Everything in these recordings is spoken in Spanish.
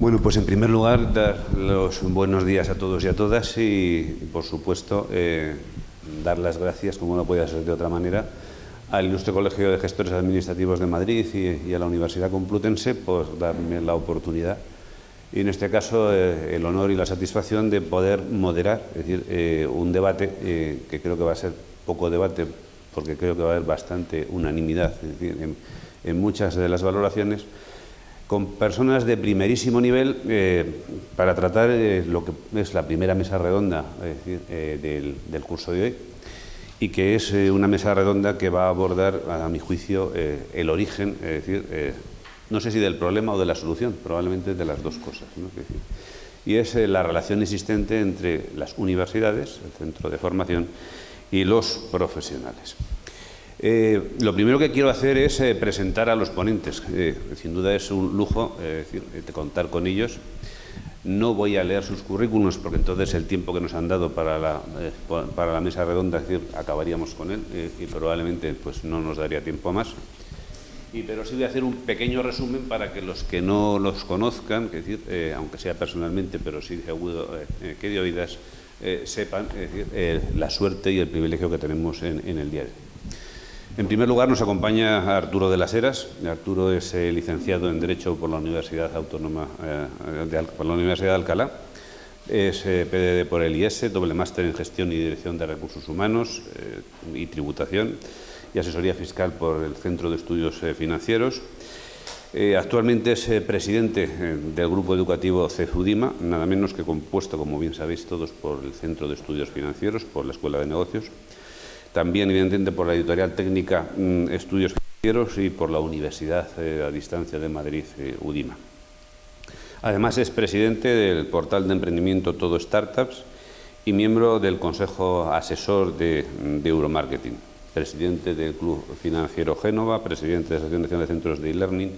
Bueno, pues en primer lugar, dar los buenos días a todos y a todas y por supuesto, dar las gracias, como no podía ser de otra manera, al Ilustre Colegio de Gestores Administrativos de Madrid y a la Universidad Complutense por darme la oportunidad y, en este caso, el honor y la satisfacción de poder moderar, es decir, un debate que creo que va a ser poco debate, porque creo que va a haber bastante unanimidad, es decir, en muchas de las valoraciones, con personas de primerísimo nivel para tratar lo que es la primera mesa redonda, es decir, del curso de hoy, y que es una mesa redonda que va a abordar, a mi juicio, el origen, es decir, no sé si del problema o de la solución, probablemente de las dos cosas, ¿no? Es decir, y es la relación existente entre las universidades, el centro de formación, y los profesionales. Lo primero que quiero hacer es presentar a los ponentes. Sin duda es un lujo contar con ellos. No voy a leer sus currículums porque entonces el tiempo que nos han dado para la mesa redonda, es decir, acabaríamos con él y probablemente pues, no nos daría tiempo a más. Pero sí voy a hacer un pequeño resumen para que los que no los conozcan, es decir, aunque sea personalmente, pero sí seguro que de oídas, sepan la suerte y el privilegio que tenemos en el día de hoy. En primer lugar, nos acompaña Arturo de las Heras. Arturo es licenciado en Derecho por la Universidad Autónoma de Alcalá. Es PDD por el IES, doble máster en Gestión y Dirección de Recursos Humanos y Tributación y Asesoría Fiscal por el Centro de Estudios Financieros. Actualmente es presidente del Grupo Educativo CEFUDIMA, nada menos que compuesto, como bien sabéis todos, por el Centro de Estudios Financieros, por la Escuela de Negocios. También, evidentemente, por la editorial técnica Estudios Financieros y por la Universidad a Distancia de Madrid, UDIMA. Además, es presidente del portal de emprendimiento Todo Startups y miembro del Consejo Asesor de Euromarketing, presidente del Club Financiero Génova, presidente de la Asociación Nacional de Centros de e-Learning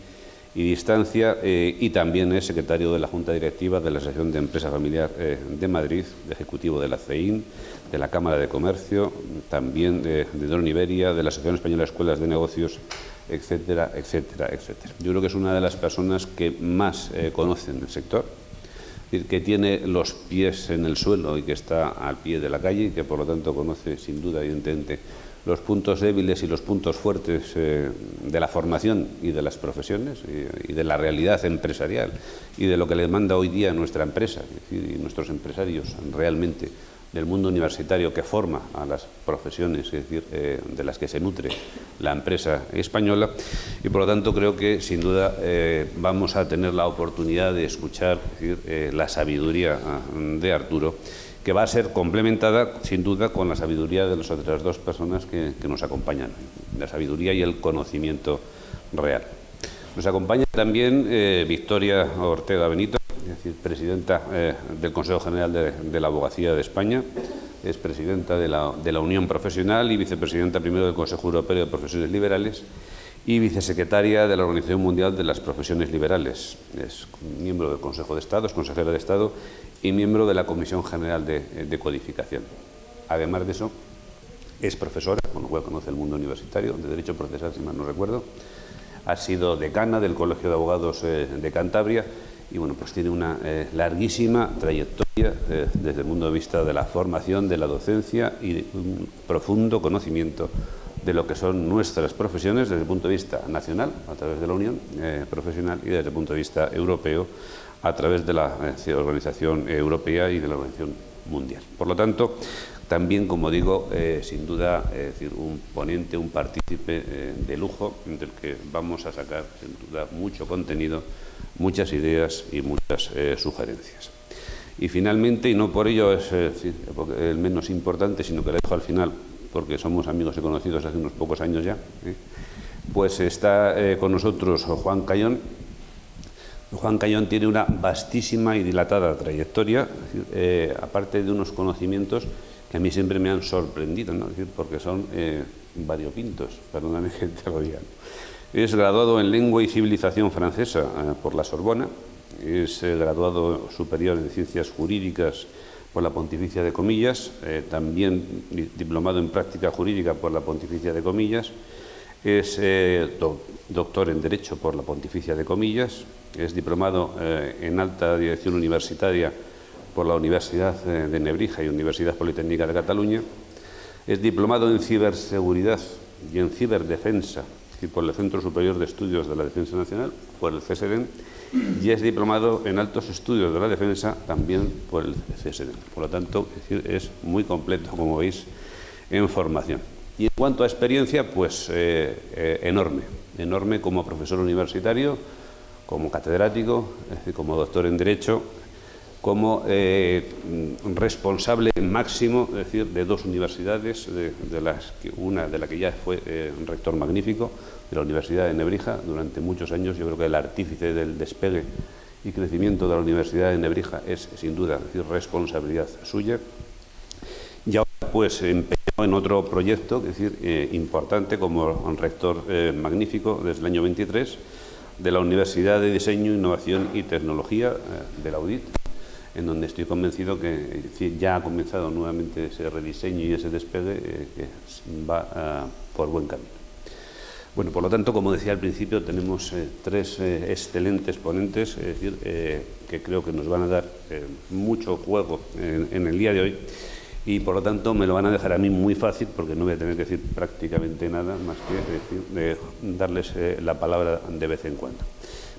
y Distancia y también es secretario de la Junta Directiva de la Asociación de Empresa Familiar de Madrid, ejecutivo de la CEIN, de la Cámara de Comercio, también de Don Iberia, de la Asociación Española de Escuelas de Negocios, etcétera, etcétera, etcétera. Yo creo que es una de las personas que más conocen el sector, es decir, que tiene los pies en el suelo y que está al pie de la calle y que, por lo tanto, conoce sin duda, evidentemente, los puntos débiles y los puntos fuertes de la formación y de las profesiones y de la realidad empresarial y de lo que le demanda hoy día nuestra empresa, es decir, y nuestros empresarios realmente del mundo universitario que forma a las profesiones, es decir, de las que se nutre la empresa española y, por lo tanto, creo que sin duda vamos a tener la oportunidad de escuchar, es decir, la sabiduría de Arturo, que va a ser complementada, sin duda, con la sabiduría de las otras dos personas que nos acompañan, la sabiduría y el conocimiento real. Nos acompaña también Victoria Ortega Benito, es decir, presidenta del Consejo General de la Abogacía de España, es presidenta de la Unión Profesional y vicepresidenta primero del Consejo Europeo de Profesiones Liberales y vicesecretaria de la Organización Mundial de las Profesiones Liberales. Es miembro del Consejo de Estado, es consejera de Estado y miembro de la Comisión General de Codificación. Además de eso, es profesora, con lo cual conoce el mundo universitario, de Derecho Procesal, si mal no recuerdo. Ha sido decana del Colegio de Abogados de Cantabria y, bueno, pues tiene una larguísima trayectoria desde el punto de vista de la formación, de la docencia y de un profundo conocimiento de lo que son nuestras profesiones desde el punto de vista nacional, a través de la Unión Profesional, y desde el punto de vista europeo, a través de la Organización Europea y de la Organización Mundial. Por lo tanto, también, como digo, sin duda, es decir, un ponente, un partícipe de lujo, del que vamos a sacar, sin duda, mucho contenido, muchas ideas y muchas sugerencias. Y finalmente, y no por ello es el menos importante, sino que le dejo al final, porque somos amigos y conocidos hace unos pocos años ya, pues está con nosotros Juan Cayón. Juan Cayón tiene una vastísima y dilatada trayectoria, aparte de unos conocimientos que a mí siempre me han sorprendido, ¿no? Es decir, porque son variopintos, perdóname que te lo diga. Es graduado en Lengua y Civilización Francesa por la Sorbona, es graduado superior en Ciencias Jurídicas por la Pontificia de Comillas, también diplomado en Práctica Jurídica por la Pontificia de Comillas, Es doctor en Derecho por la Pontificia de Comillas, es diplomado en Alta Dirección Universitaria por la Universidad de Nebrija y Universidad Politécnica de Cataluña, es diplomado en Ciberseguridad y en Ciberdefensa y por el Centro Superior de Estudios de la Defensa Nacional, por el CSDEN, y es diplomado en Altos Estudios de la Defensa también por el CSDEN. Por lo tanto, es muy completo, como veis, en formación. Y en cuanto a experiencia, pues enorme como profesor universitario, como catedrático, es decir, como doctor en Derecho, como responsable máximo, es decir, de dos universidades, una de la que ya fue rector magnífico, de la Universidad de Nebrija, durante muchos años. Yo creo que el artífice del despegue y crecimiento de la Universidad de Nebrija es, sin duda, es decir, responsabilidad suya. Y ahora, pues, empeñado en otro proyecto, es decir, importante, como rector magnífico desde el año 23, de la Universidad de Diseño, Innovación y Tecnología de la UDIT, en donde estoy convencido que ya ha comenzado nuevamente ese rediseño y ese despegue que va por buen camino. Bueno, por lo tanto, como decía al principio, tenemos tres excelentes ponentes, es decir, que creo que nos van a dar mucho juego en el día de hoy, y por lo tanto me lo van a dejar a mí muy fácil, porque no voy a tener que decir prácticamente nada más que darles la palabra de vez en cuando.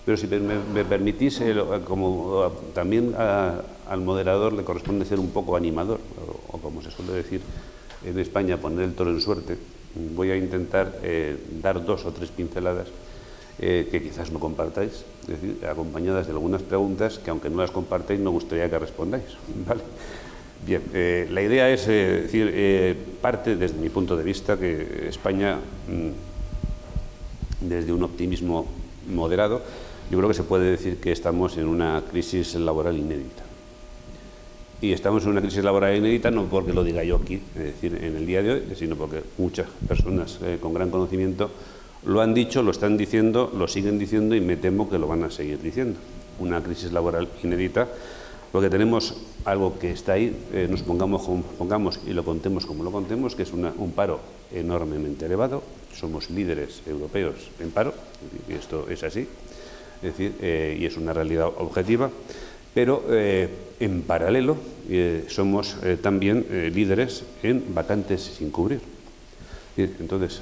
Pero si me permitís, como también al moderador le corresponde ser un poco animador, o como se suele decir en España, poner el toro en suerte, voy a intentar dar dos o tres pinceladas que quizás no compartáis, es decir, acompañadas de algunas preguntas que, aunque no las compartáis, me gustaría que respondáis, ¿vale? Bien, la idea es decir, parte desde mi punto de vista que España, desde un optimismo moderado, yo creo que se puede decir que estamos en una crisis laboral inédita. Y estamos en una crisis laboral inédita no porque lo diga yo aquí, es decir, en el día de hoy, sino porque muchas personas con gran conocimiento lo han dicho, lo están diciendo, lo siguen diciendo y me temo que lo van a seguir diciendo. Una crisis laboral inédita, porque tenemos algo que está ahí, nos pongamos y lo contemos como lo contemos, que es un paro enormemente elevado. Somos líderes europeos en paro, y esto es así. Es decir, y es una realidad objetiva, pero en paralelo somos también líderes en vacantes sin cubrir. Entonces,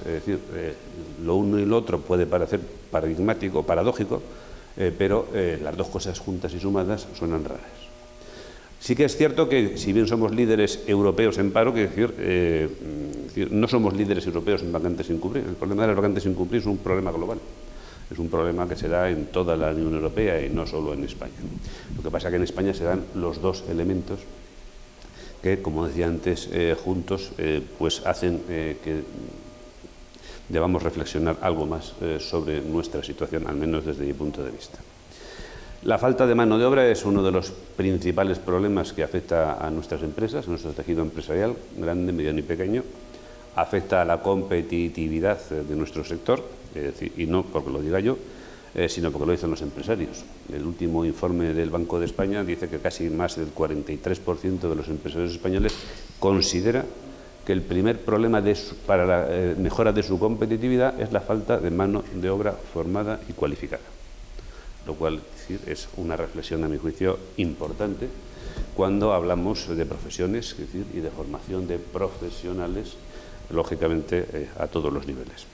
lo uno y lo otro puede parecer paradigmático, paradójico, pero las dos cosas juntas y sumadas suenan raras. Sí que es cierto que, si bien somos líderes europeos en paro, no somos líderes europeos en vacantes sin cubrir. El problema de las vacantes sin cubrir es un problema global. Es un problema que se da en toda la Unión Europea y no solo en España. Lo que pasa es que en España se dan los dos elementos que, como decía antes, juntos pues hacen que debamos reflexionar algo más sobre nuestra situación, al menos desde mi punto de vista. La falta de mano de obra es uno de los principales problemas que afecta a nuestras empresas, a nuestro tejido empresarial, grande, mediano y pequeño. Afecta a la competitividad de nuestro sector, y no porque lo diga yo, sino porque lo dicen los empresarios. El último informe del Banco de España dice que casi más del 43% de los empresarios españoles considera que el primer problema para la mejora de su competitividad es la falta de mano de obra formada y cualificada. Lo cual es una reflexión, a mi juicio, importante cuando hablamos de profesiones, y de formación de profesionales, lógicamente a todos los niveles.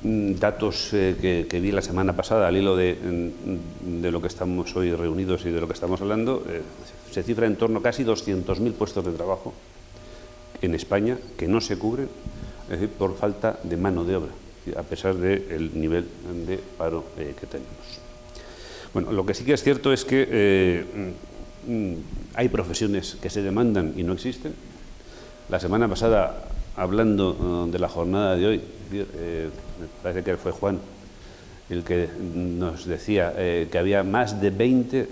Datos que vi la semana pasada al hilo de lo que estamos hoy reunidos y de lo que estamos hablando, se cifra en torno a casi 200.000 puestos de trabajo en España que no se cubren, es decir, por falta de mano de obra, a pesar del nivel de paro que tenemos. Bueno, lo que sí que es cierto es que hay profesiones que se demandan y no existen. La semana pasada, hablando de la jornada de hoy, me parece que fue Juan el que nos decía que había más de 20,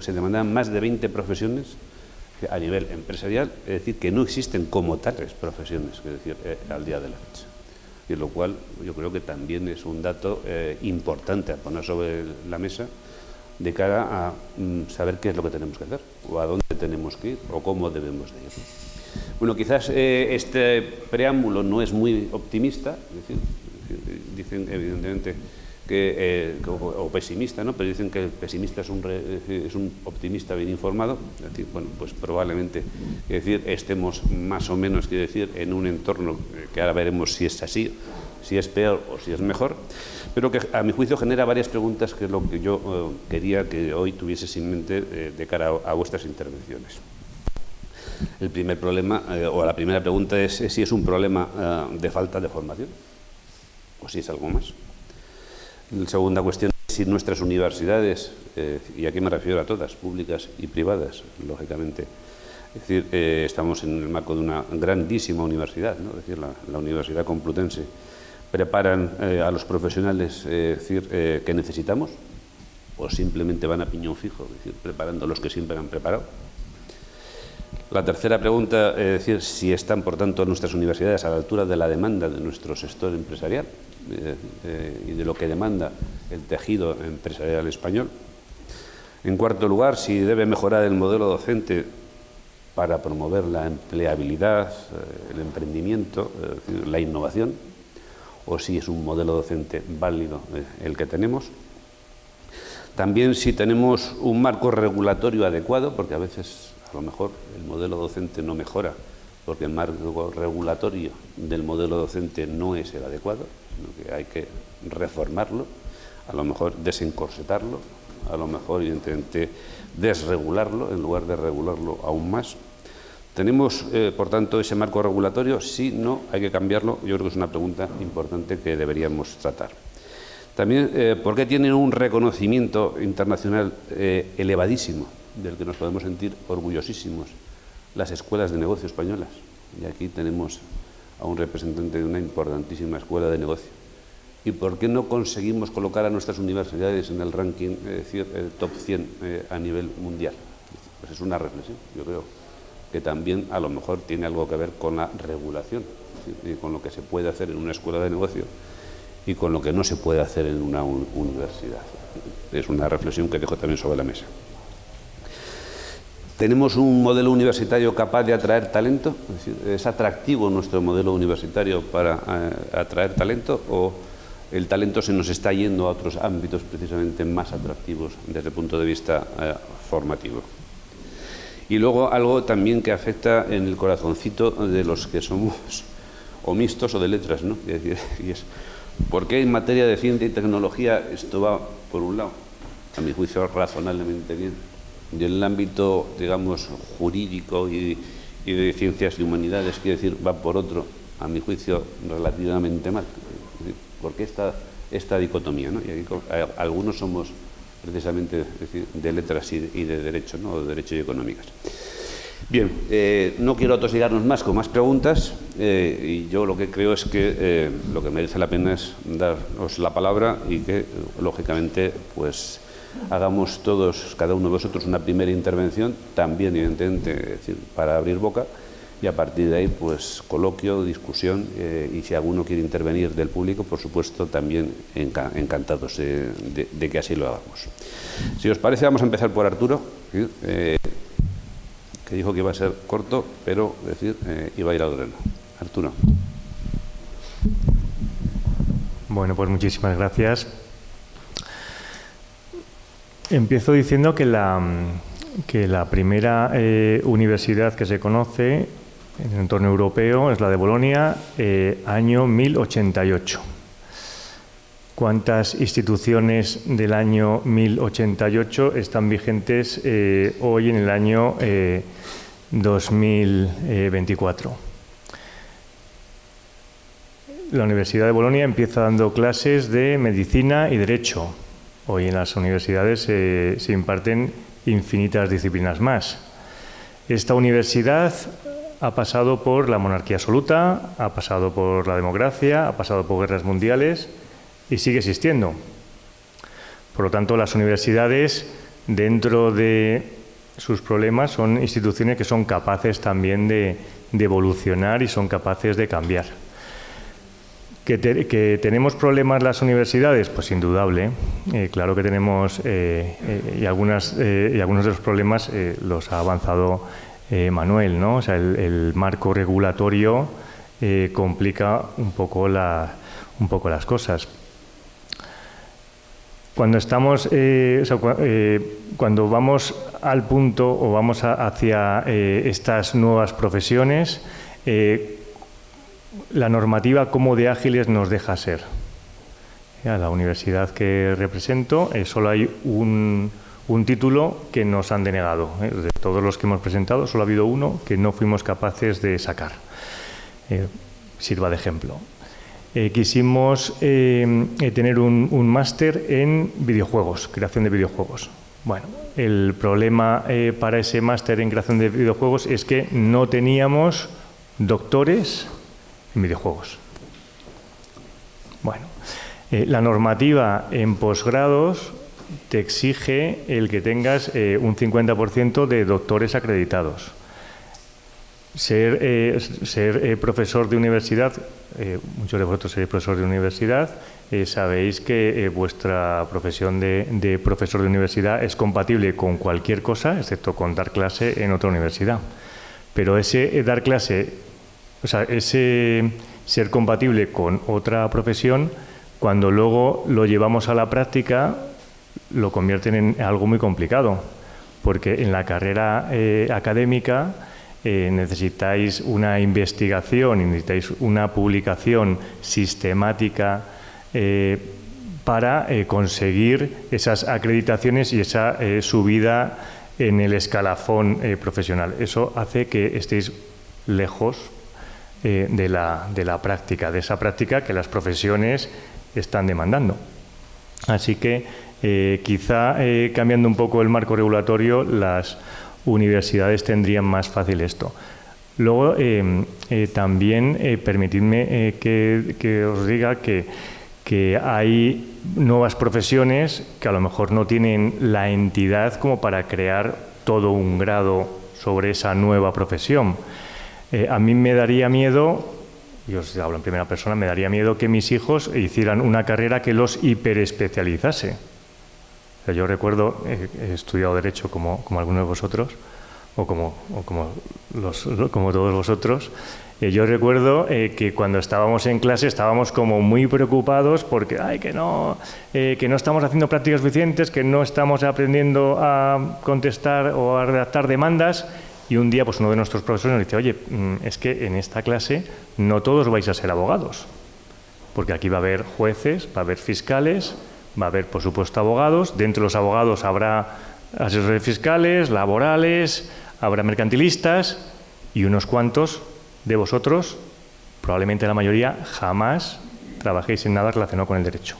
se demandaban más de 20 profesiones a nivel empresarial, es decir, que no existen como tales profesiones, es decir, al día de la fecha. Y lo cual yo creo que también es un dato importante a poner sobre la mesa de cara a saber qué es lo que tenemos que hacer, o a dónde tenemos que ir, o cómo debemos de ir. Bueno, quizás este preámbulo no es muy optimista, es decir, dicen evidentemente o pesimista, ¿no? Pero dicen que el pesimista es un optimista bien informado. Es decir, bueno, pues probablemente estemos más o menos en un entorno que ahora veremos si es así, si es peor o si es mejor, pero que a mi juicio genera varias preguntas, que es lo que yo quería que hoy tuvieses en mente de cara a vuestras intervenciones. El primer problema, o la primera pregunta es si es un problema de falta de formación o si es algo más. La segunda cuestión es si nuestras universidades, y aquí me refiero a todas, públicas y privadas, lógicamente, es decir, estamos en el marco de una grandísima universidad, ¿no? Es decir, la Universidad Complutense, preparan a los profesionales que necesitamos, o simplemente van a piñón fijo, es decir, preparando a los que siempre han preparado. La tercera pregunta es decir, si están, por tanto, nuestras universidades a la altura de la demanda de nuestro sector empresarial y de lo que demanda el tejido empresarial español. En cuarto lugar, si debe mejorar el modelo docente para promover la empleabilidad, el emprendimiento, la innovación, o si es un modelo docente válido el que tenemos. También si tenemos un marco regulatorio adecuado, porque a veces a lo mejor el modelo docente no mejora porque el marco regulatorio del modelo docente no es el adecuado, sino que hay que reformarlo, a lo mejor desencorsetarlo, a lo mejor evidentemente desregularlo en lugar de regularlo aún más. ¿Tenemos, por tanto, ese marco regulatorio? Sí, no, hay que cambiarlo. Yo creo que es una pregunta importante que deberíamos tratar. También, ¿por qué tienen un reconocimiento internacional elevadísimo, del que nos podemos sentir orgullosísimos, las escuelas de negocio españolas? Y aquí tenemos a un representante de una importantísima escuela de negocio. ¿Y por qué no conseguimos colocar a nuestras universidades en el ranking, es decir, el top 100 a nivel mundial? Pues es una reflexión, yo creo, que también a lo mejor tiene algo que ver con la regulación, y con lo que se puede hacer en una escuela de negocio y con lo que no se puede hacer en una universidad. Es una reflexión que dejo también sobre la mesa. ¿Tenemos un modelo universitario capaz de atraer talento? Es decir, ¿es atractivo nuestro modelo universitario para atraer talento, o el talento se nos está yendo a otros ámbitos precisamente más atractivos desde el punto de vista formativo? Y luego algo también que afecta en el corazoncito de los que somos o mixtos o de letras, ¿no? Es decir, y es, ¿por qué en materia de ciencia y tecnología esto va por un lado, a mi juicio razonablemente bien, y en el ámbito, digamos, jurídico y de ciencias y humanidades, quiero decir, va por otro, a mi juicio, relativamente mal? Es decir, ¿por qué esta dicotomía, ¿no? Y aquí algunos somos precisamente, es decir, de letras y de derecho, ¿no? De derecho y económicas. Bien, no quiero atosigarnos más con más preguntas, y yo lo que creo es que lo que merece la pena es daros la palabra y que, lógicamente, pues hagamos todos, cada uno de vosotros, una primera intervención, también, evidentemente, es decir, para abrir boca, y a partir de ahí, pues, coloquio, discusión, y si alguno quiere intervenir del público, por supuesto, también encantados de que así lo hagamos. Si os parece, vamos a empezar por Arturo, que dijo que iba a ser corto, pero, es decir, iba a ir al grano. Arturo. Bueno, pues muchísimas gracias. Empiezo diciendo que la primera universidad que se conoce en el entorno europeo es la de Bolonia, año 1088. ¿Cuántas instituciones del año 1088 están vigentes hoy en el año 2024? La Universidad de Bolonia empieza dando clases de medicina y derecho. Hoy en las universidades se imparten infinitas disciplinas más. Esta universidad ha pasado por la monarquía absoluta, ha pasado por la democracia, ha pasado por guerras mundiales y sigue existiendo. Por lo tanto, las universidades, dentro de sus problemas, son instituciones que son capaces también de evolucionar y son capaces de cambiar. ¿Que tenemos problemas las universidades? Pues indudable. Claro que tenemos, y algunos de los problemas los ha avanzado Manuel, ¿no? O sea, el marco regulatorio complica un poco las cosas. Cuando estamos, cuando vamos al punto o vamos hacia estas nuevas profesiones, la normativa cómo de ágiles nos deja ser. A la universidad que represento solo hay un título que nos han denegado. De todos los que hemos presentado, solo ha habido uno que no fuimos capaces de sacar. Sirva de ejemplo. Quisimos tener un máster en videojuegos, creación de videojuegos. Bueno, el problema para ese máster en creación de videojuegos es que no teníamos doctores en videojuegos. Bueno, la normativa en posgrados te exige el que tengas un 50% de doctores acreditados. Ser profesor de universidad, muchos de vosotros sois profesor de universidad, sabéis que vuestra profesión de profesor de universidad es compatible con cualquier cosa, excepto con dar clase en otra universidad. Pero ese dar clase, o sea, ese ser compatible con otra profesión, cuando luego lo llevamos a la práctica, lo convierten en algo muy complicado, porque en la carrera académica necesitáis una investigación y necesitáis una publicación sistemática para conseguir esas acreditaciones y esa subida en el escalafón profesional. Eso hace que estéis lejos de la práctica, de esa práctica que las profesiones están demandando. Así que quizá cambiando un poco el marco regulatorio, las universidades tendrían más fácil esto. Luego, también permitidme que os diga que hay nuevas profesiones que a lo mejor no tienen la entidad como para crear todo un grado sobre esa nueva profesión. A mí me daría miedo, y os hablo en primera persona, me daría miedo que mis hijos hicieran una carrera que los hiperespecializase. Yo recuerdo, he estudiado Derecho como algunos de vosotros, o como todos vosotros. Yo recuerdo que cuando estábamos en clase estábamos como muy preocupados porque que no estamos haciendo prácticas suficientes, que no estamos aprendiendo a contestar o a redactar demandas. Y un día pues uno de nuestros profesores nos dice, oye, es que en esta clase no todos vais a ser abogados, porque aquí va a haber jueces, va a haber fiscales, va a haber, por supuesto, abogados. Dentro de los abogados habrá asesores fiscales, laborales, habrá mercantilistas y unos cuantos de vosotros, probablemente la mayoría, jamás trabajéis en nada relacionado con el derecho.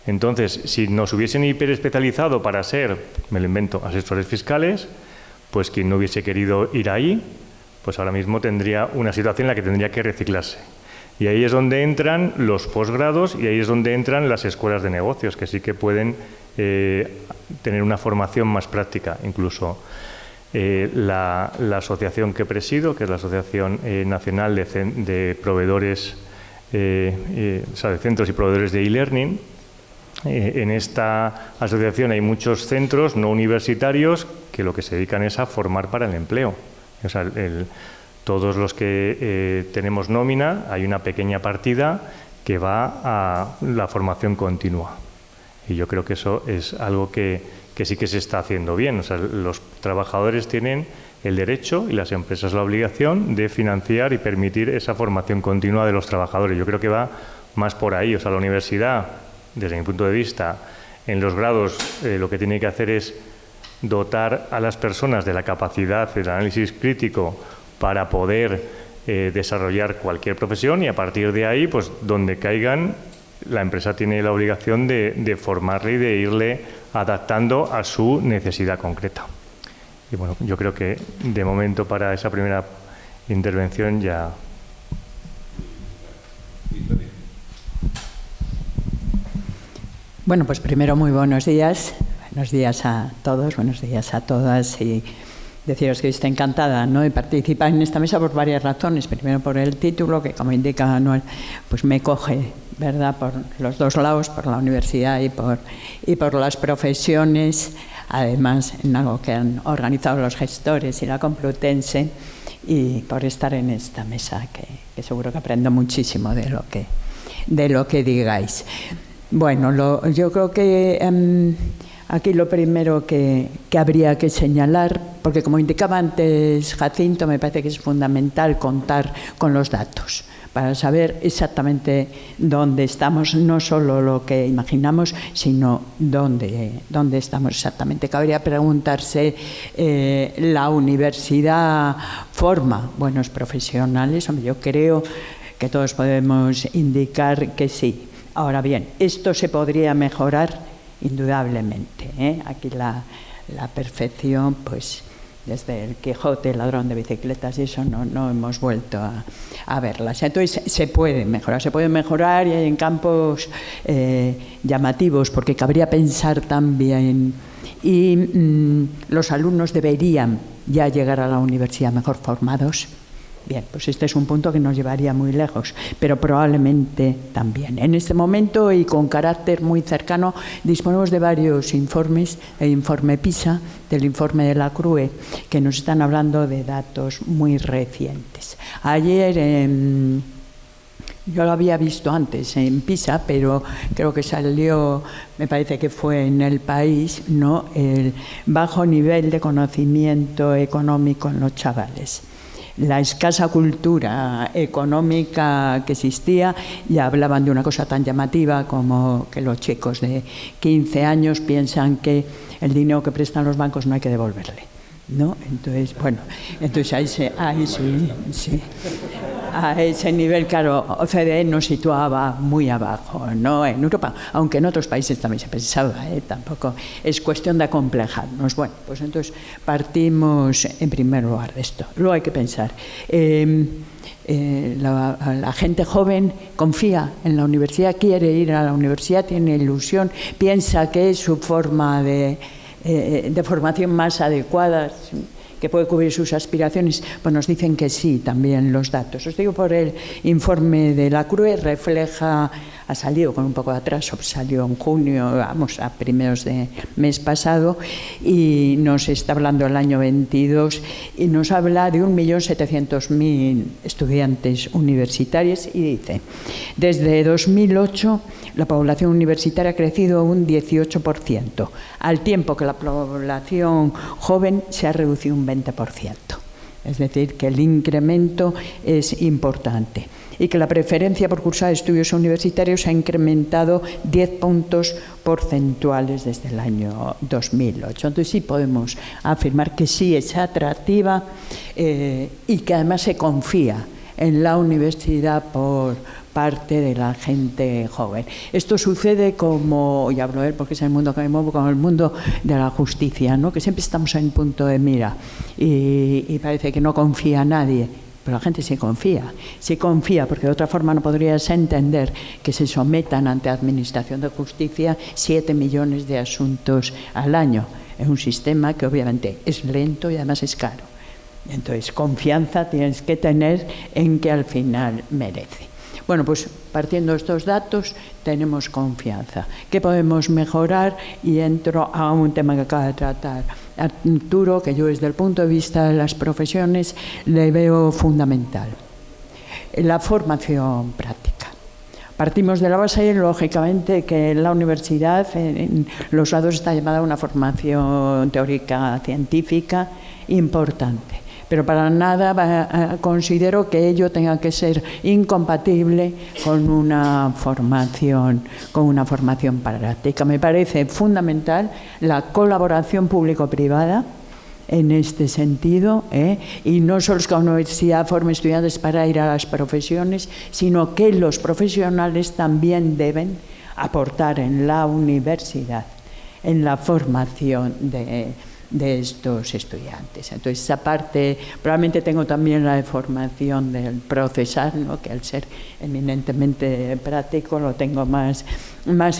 Entonces, si nos hubiesen hiperespecializado para ser, me lo invento, asesores fiscales, pues quien no hubiese querido ir ahí, pues ahora mismo tendría una situación en la que tendría que reciclarse. Y ahí es donde entran los posgrados y ahí es donde entran las escuelas de negocios, que sí que pueden tener una formación más práctica. Incluso la asociación que presido, que es la Asociación Nacional de Proveedores, de Centros y Proveedores de e-Learning, en esta asociación hay muchos centros no universitarios que lo que se dedican es a formar para el empleo. O sea, todos los que tenemos nómina, hay una pequeña partida que va a la formación continua. Y yo creo que eso es algo que sí que se está haciendo bien. O sea, los trabajadores tienen el derecho y las empresas la obligación de financiar y permitir esa formación continua de los trabajadores. Yo creo que va más por ahí. O sea, la universidad, desde mi punto de vista, en los grados lo que tiene que hacer es dotar a las personas de la capacidad del análisis crítico para poder desarrollar cualquier profesión y a partir de ahí, pues donde caigan, la empresa tiene la obligación de formarle y de irle adaptando a su necesidad concreta. Y bueno, yo creo que de momento para esa primera intervención ya... Bueno, pues primero muy buenos días. Buenos días a todos, buenos días a todas y deciros que estoy encantada, ¿no?, de participar en esta mesa por varias razones. Primero por el título, que como indica Manuel, pues me coge, ¿verdad?, por los dos lados, por la universidad y por las profesiones además en algo que han organizado los gestores y la Complutense, y por estar en esta mesa, que seguro que aprendo muchísimo de lo que digáis. Bueno, yo creo que aquí lo primero que habría que señalar, porque como indicaba antes Jacinto, me parece que es fundamental contar con los datos para saber exactamente dónde estamos, no solo lo que imaginamos, sino dónde estamos exactamente. Cabría preguntarse, ¿la universidad forma buenos profesionales? Hombre, yo creo que todos podemos indicar que sí. Ahora bien, esto se podría mejorar indudablemente, ¿eh? Aquí la perfección, pues desde el Quijote, el ladrón de bicicletas y eso no hemos vuelto a verlas. Entonces se puede mejorar y en campos llamativos, porque cabría pensar también, y los alumnos deberían ya llegar a la universidad mejor formados. Bien, pues este es un punto que nos llevaría muy lejos, pero probablemente también. En este momento y con carácter muy cercano disponemos de varios informes, el informe PISA, del informe de la CRUE, que nos están hablando de datos muy recientes. Ayer, yo lo había visto antes en PISA, pero creo que salió, me parece que fue en El País, ¿no?, el bajo nivel de conocimiento económico en los chavales. La escasa cultura económica que existía, y hablaban de una cosa tan llamativa como que los chicos de 15 años piensan que el dinero que prestan los bancos no hay que devolverle, ¿no? Entonces, bueno, ahí sí. A ese nivel, claro, OCDE nos situaba muy abajo, ¿no?, en Europa, aunque en otros países también se pensaba, tampoco es cuestión de acomplejarnos. Bueno, pues entonces partimos en primer lugar de esto. Luego hay que pensar, la gente joven confía en la universidad, quiere ir a la universidad, tiene ilusión, piensa que es su forma de formación más adecuada, que puede cubrir sus aspiraciones. Pues nos dicen que sí, también los datos. Os digo, por el informe de la CRUE, refleja, ha salido con un poco de atraso, salió en junio, vamos, a primeros de mes pasado, y nos está hablando del año 22, y nos habla de 1.700.000 estudiantes universitarios, y dice, desde 2008 la población universitaria ha crecido un 18%, al tiempo que la población joven se ha reducido un 20%. Es decir, que el incremento es importante y que la preferencia por cursar estudios universitarios ha incrementado 10 puntos porcentuales desde el año 2008. Entonces sí podemos afirmar que sí es atractiva y que además se confía en la universidad por parte de la gente joven. Esto sucede, como, y hablo de él porque es el mundo que me muevo, con el mundo de la justicia, ¿no?, que siempre estamos en punto de mira y parece que no confía nadie, pero la gente sí confía, porque de otra forma no podrías entender que se sometan ante Administración de Justicia 7 millones de asuntos al año. Es un sistema que obviamente es lento y además es caro. Entonces, confianza tienes que tener en que al final merece. Bueno, pues partiendo de estos datos tenemos confianza. ¿Qué podemos mejorar? Y entro a un tema que acaba de tratar Arturo, que yo desde el punto de vista de las profesiones le veo fundamental. La formación práctica. Partimos de la base, lógicamente, que en la universidad, en los lados, está llamada a una formación teórica científica importante. Pero para nada considero que ello tenga que ser incompatible con una formación práctica. Me parece fundamental la colaboración público-privada en este sentido, y no solo es que la universidad forme estudiantes para ir a las profesiones, sino que los profesionales también deben aportar en la universidad, en la formación de estos estudiantes. Entonces, esa parte, probablemente tengo también la de formación del procesar, ¿no?, que al ser eminentemente práctico lo tengo más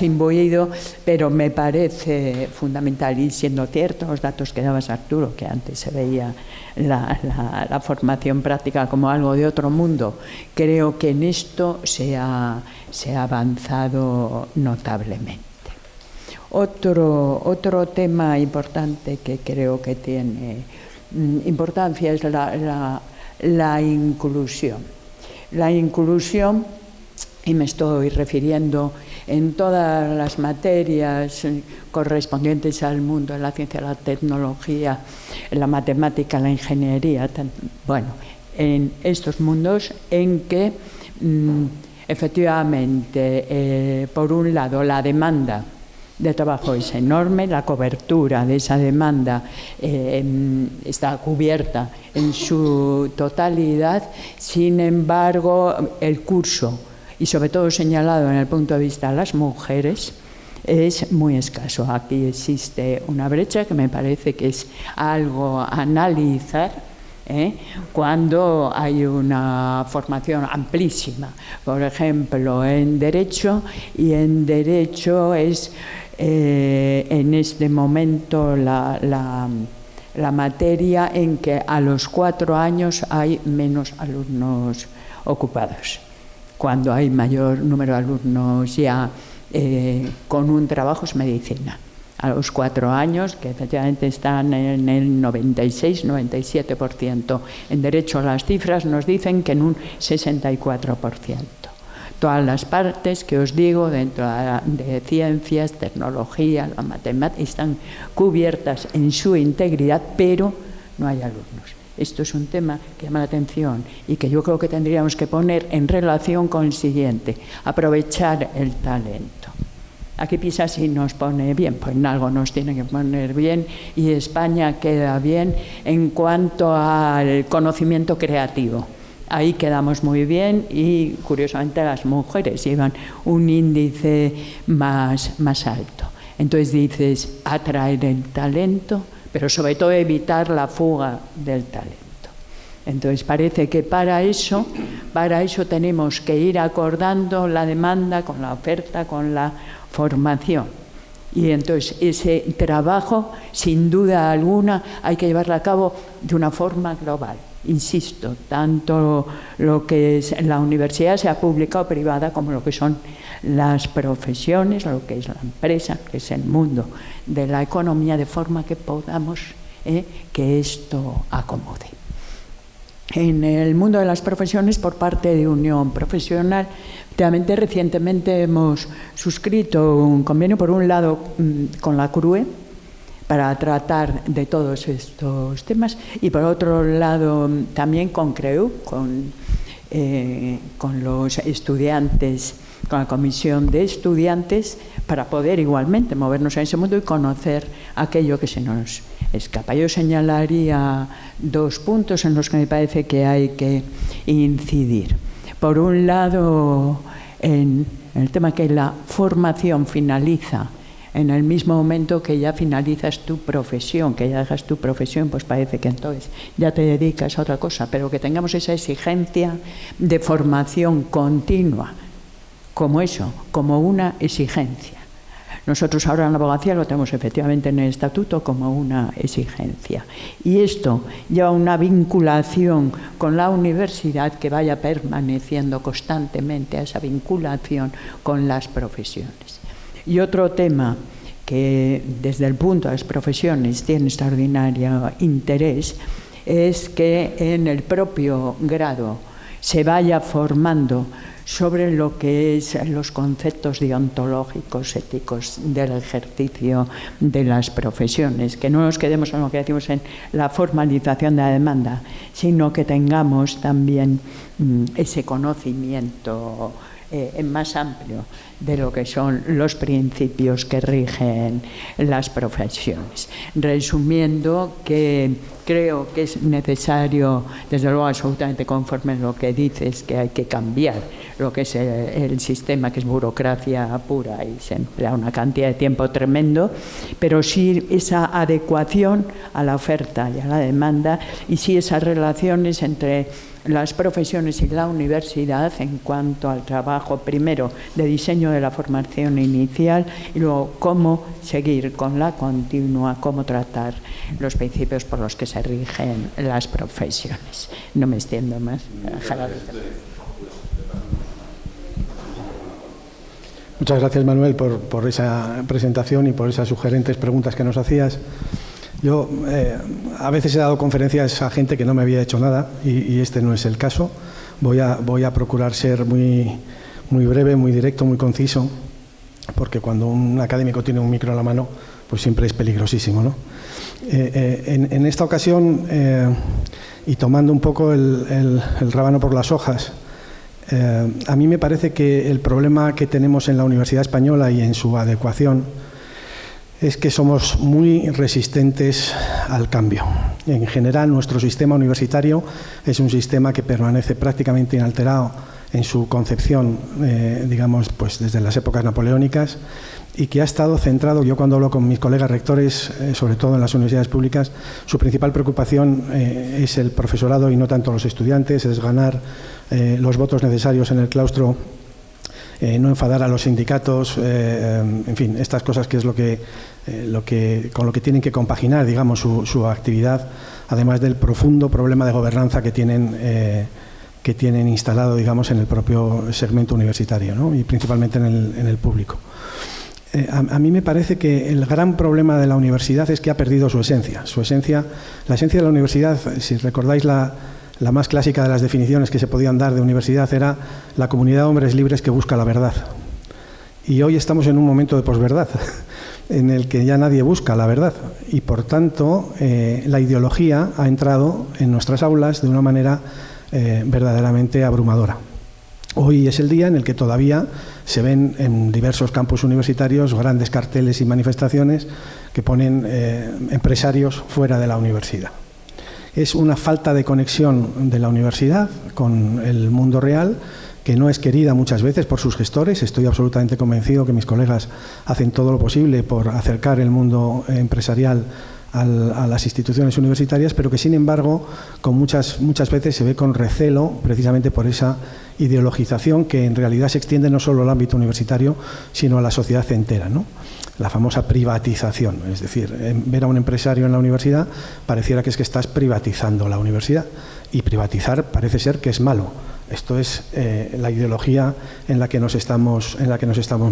imbuido, pero me parece fundamental, y siendo cierto los datos que dabas, Arturo, que antes se veía la formación práctica como algo de otro mundo, creo que en esto se ha avanzado notablemente. Otro tema importante que creo que tiene importancia es la inclusión. La inclusión, y me estoy refiriendo en todas las materias correspondientes al mundo de la ciencia, la tecnología, la matemática, la ingeniería, bueno, en estos mundos en que efectivamente, por un lado, la demanda de trabajo es enorme, la cobertura de esa demanda está cubierta en su totalidad, sin embargo, el curso, y sobre todo señalado en el punto de vista de las mujeres, es muy escaso. Aquí existe una brecha que me parece que es algo a analizar, cuando hay una formación amplísima, por ejemplo, en Derecho, y en Derecho es en este momento la materia en que a los 4 años hay menos alumnos ocupados, cuando hay mayor número de alumnos ya con un trabajo es medicina. A los 4 años, que efectivamente están en el 96-97%. En Derecho las cifras nos dicen que en un 64%. Todas las partes que os digo dentro de ciencias, tecnología, la matemática, están cubiertas en su integridad, pero no hay alumnos. Esto es un tema que llama la atención y que yo creo que tendríamos que poner en relación con el siguiente: aprovechar el talento. Aquí PISA sí nos pone bien, pues en algo nos tiene que poner bien, y España queda bien en cuanto al conocimiento creativo. Ahí quedamos muy bien y, curiosamente, las mujeres llevan un índice más alto. Entonces dices, atraer el talento, pero sobre todo evitar la fuga del talento. Entonces parece que para eso tenemos que ir acordando la demanda con la oferta, con la formación. Y entonces ese trabajo, sin duda alguna, hay que llevarlo a cabo de una forma global. Insisto, tanto lo que es la universidad, sea pública o privada, como lo que son las profesiones, lo que es la empresa, que es el mundo de la economía, de forma que podamos que esto acomode. En el mundo de las profesiones, por parte de Unión Profesional, recientemente hemos suscrito un convenio, por un lado, con la CRUE, para tratar de todos estos temas, y por otro lado también con CREU, con los estudiantes, con la comisión de estudiantes, para poder igualmente movernos en ese mundo y conocer aquello que se nos escapa. Yo señalaría 2 puntos en los que me parece que hay que incidir. Por un lado, en el tema que la formación finaliza en el mismo momento que ya finalizas tu profesión, que ya dejas tu profesión, pues parece que entonces ya te dedicas a otra cosa, pero que tengamos esa exigencia de formación continua, como eso, como una exigencia. Nosotros ahora en la abogacía lo tenemos efectivamente en el estatuto como una exigencia. Y esto lleva una vinculación con la universidad que vaya permaneciendo constantemente a esa vinculación con las profesiones. Y otro tema que desde el punto de las profesiones tiene extraordinario interés es que en el propio grado se vaya formando sobre lo que es los conceptos deontológicos, éticos del ejercicio de las profesiones, que no nos quedemos en lo que decimos en la formalización de la demanda, sino que tengamos también ese conocimiento más amplio de lo que son los principios que rigen las profesiones. Resumiendo, que creo que es necesario, desde luego absolutamente conforme a lo que dices, que hay que cambiar lo que es el sistema, que es burocracia pura y se emplea una cantidad de tiempo tremendo, pero sí esa adecuación a la oferta y a la demanda, y sí esas relaciones entre las profesiones y la universidad en cuanto al trabajo, primero, de diseño de la formación inicial y luego cómo seguir con la continua, cómo tratar los principios por los que se rigen las profesiones. No me extiendo más. Muchas gracias, Manuel, por esa presentación y por esas sugerentes preguntas que nos hacías. Yo a veces he dado conferencias a gente que no me había hecho nada y este no es el caso. Voy a procurar ser muy breve, muy directo, muy conciso, porque cuando un académico tiene un micro en la mano, pues siempre es peligrosísimo, ¿no? En esta ocasión, y tomando un poco el rábano por las hojas, a mí me parece que el problema que tenemos en la Universidad Española y en su adecuación es que somos muy resistentes al cambio. En general, nuestro sistema universitario es un sistema que permanece prácticamente inalterado en su concepción, digamos, pues desde las épocas napoleónicas, y que ha estado centrado, yo cuando hablo con mis colegas rectores, sobre todo en las universidades públicas, su principal preocupación es el profesorado y no tanto los estudiantes, es ganar los votos necesarios en el claustro, no enfadar a los sindicatos, en fin, estas cosas que es con lo que tienen que compaginar, digamos, su actividad, además del profundo problema de gobernanza que tienen instalado, digamos, en el propio segmento universitario, ¿no? Y principalmente en el público. A mí me parece que el gran problema de la universidad es que ha perdido su esencia. La esencia de la universidad, si recordáis la más clásica de las definiciones que se podían dar de universidad, era la comunidad de hombres libres que busca la verdad. Y hoy estamos en un momento de posverdad, en el que ya nadie busca la verdad. Y por tanto, la ideología ha entrado en nuestras aulas de una manera verdaderamente abrumadora. Hoy es el día en el que todavía se ven en diversos campus universitarios grandes carteles y manifestaciones que ponen empresarios fuera de la universidad. Es una falta de conexión de la universidad con el mundo real que no es querida muchas veces por sus gestores. Estoy absolutamente convencido que mis colegas hacen todo lo posible por acercar el mundo empresarial a las instituciones universitarias, pero que sin embargo muchas veces se ve con recelo precisamente por esa ideologización que en realidad se extiende no solo al ámbito universitario sino a la sociedad entera, ¿no? La famosa privatización, es decir, ver a un empresario en la universidad pareciera que es que estás privatizando la universidad, y privatizar parece ser que es malo. Esto es la ideología en la que nos estamos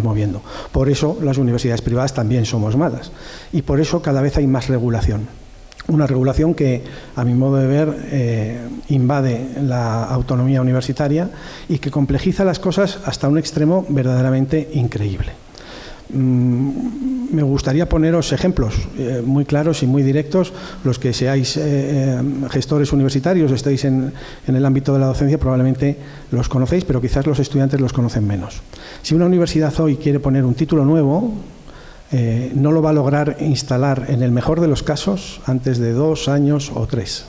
moviendo. Por eso las universidades privadas también somos malas y por eso cada vez hay más regulación. Una regulación que, a mi modo de ver, invade la autonomía universitaria y que complejiza las cosas hasta un extremo verdaderamente increíble. Me gustaría poneros ejemplos muy claros y muy directos. Los que seáis gestores universitarios, estéis en el ámbito de la docencia, probablemente los conocéis, pero quizás los estudiantes los conocen menos. Si una universidad hoy quiere poner un título nuevo, no lo va a lograr instalar, en el mejor de los casos, antes de 2 años o 3.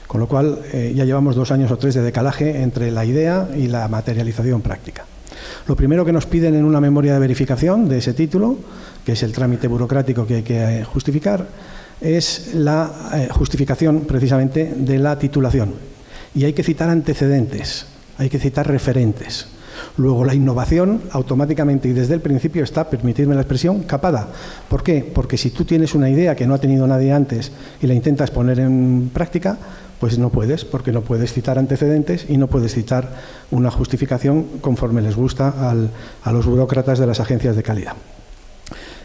Con lo cual ya llevamos 2 años o 3 de decalaje entre la idea y la materialización práctica. Lo primero que nos piden en una memoria de verificación de ese título, que es el trámite burocrático que hay que justificar, es la justificación precisamente de la titulación. Y hay que citar antecedentes, hay que citar referentes. Luego la innovación automáticamente y desde el principio está, permitidme la expresión, capada. ¿Por qué? Porque si tú tienes una idea que no ha tenido nadie antes y la intentas poner en práctica, pues no puedes, porque no puedes citar antecedentes y no puedes citar una justificación conforme les gusta a los burócratas de las agencias de calidad.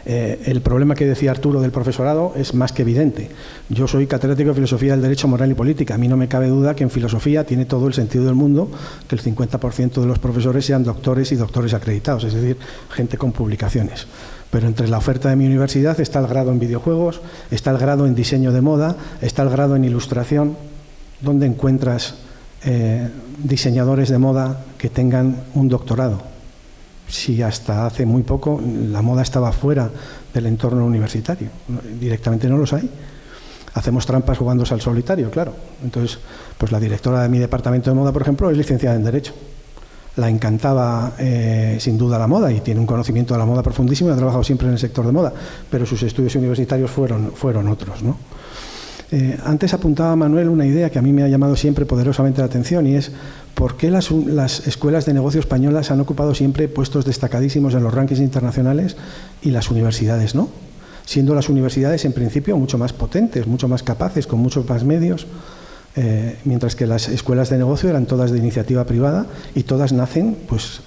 El problema que decía Arturo del profesorado es más que evidente. Yo soy catedrático de Filosofía del Derecho Moral y Política. A mí no me cabe duda que en filosofía tiene todo el sentido del mundo que el 50% de los profesores sean doctores y doctores acreditados, es decir, gente con publicaciones. Pero entre la oferta de mi universidad está el grado en videojuegos, está el grado en diseño de moda, está el grado en ilustración. ¿Dónde encuentras diseñadores de moda que tengan un doctorado? Si hasta hace muy poco la moda estaba fuera del entorno universitario, directamente no los hay. Hacemos trampas jugándose al solitario, claro. Entonces, pues la directora de mi departamento de moda, por ejemplo, es licenciada en Derecho. La encantaba sin duda la moda y tiene un conocimiento de la moda profundísimo y ha trabajado siempre en el sector de moda, pero sus estudios universitarios fueron otros, ¿no? Antes apuntaba Manuel una idea que a mí me ha llamado siempre poderosamente la atención y es ¿por qué las escuelas de negocio españolas han ocupado siempre puestos destacadísimos en los rankings internacionales y las universidades no? Siendo las universidades en principio mucho más potentes, mucho más capaces, con muchos más medios, mientras que las escuelas de negocio eran todas de iniciativa privada y todas nacen pues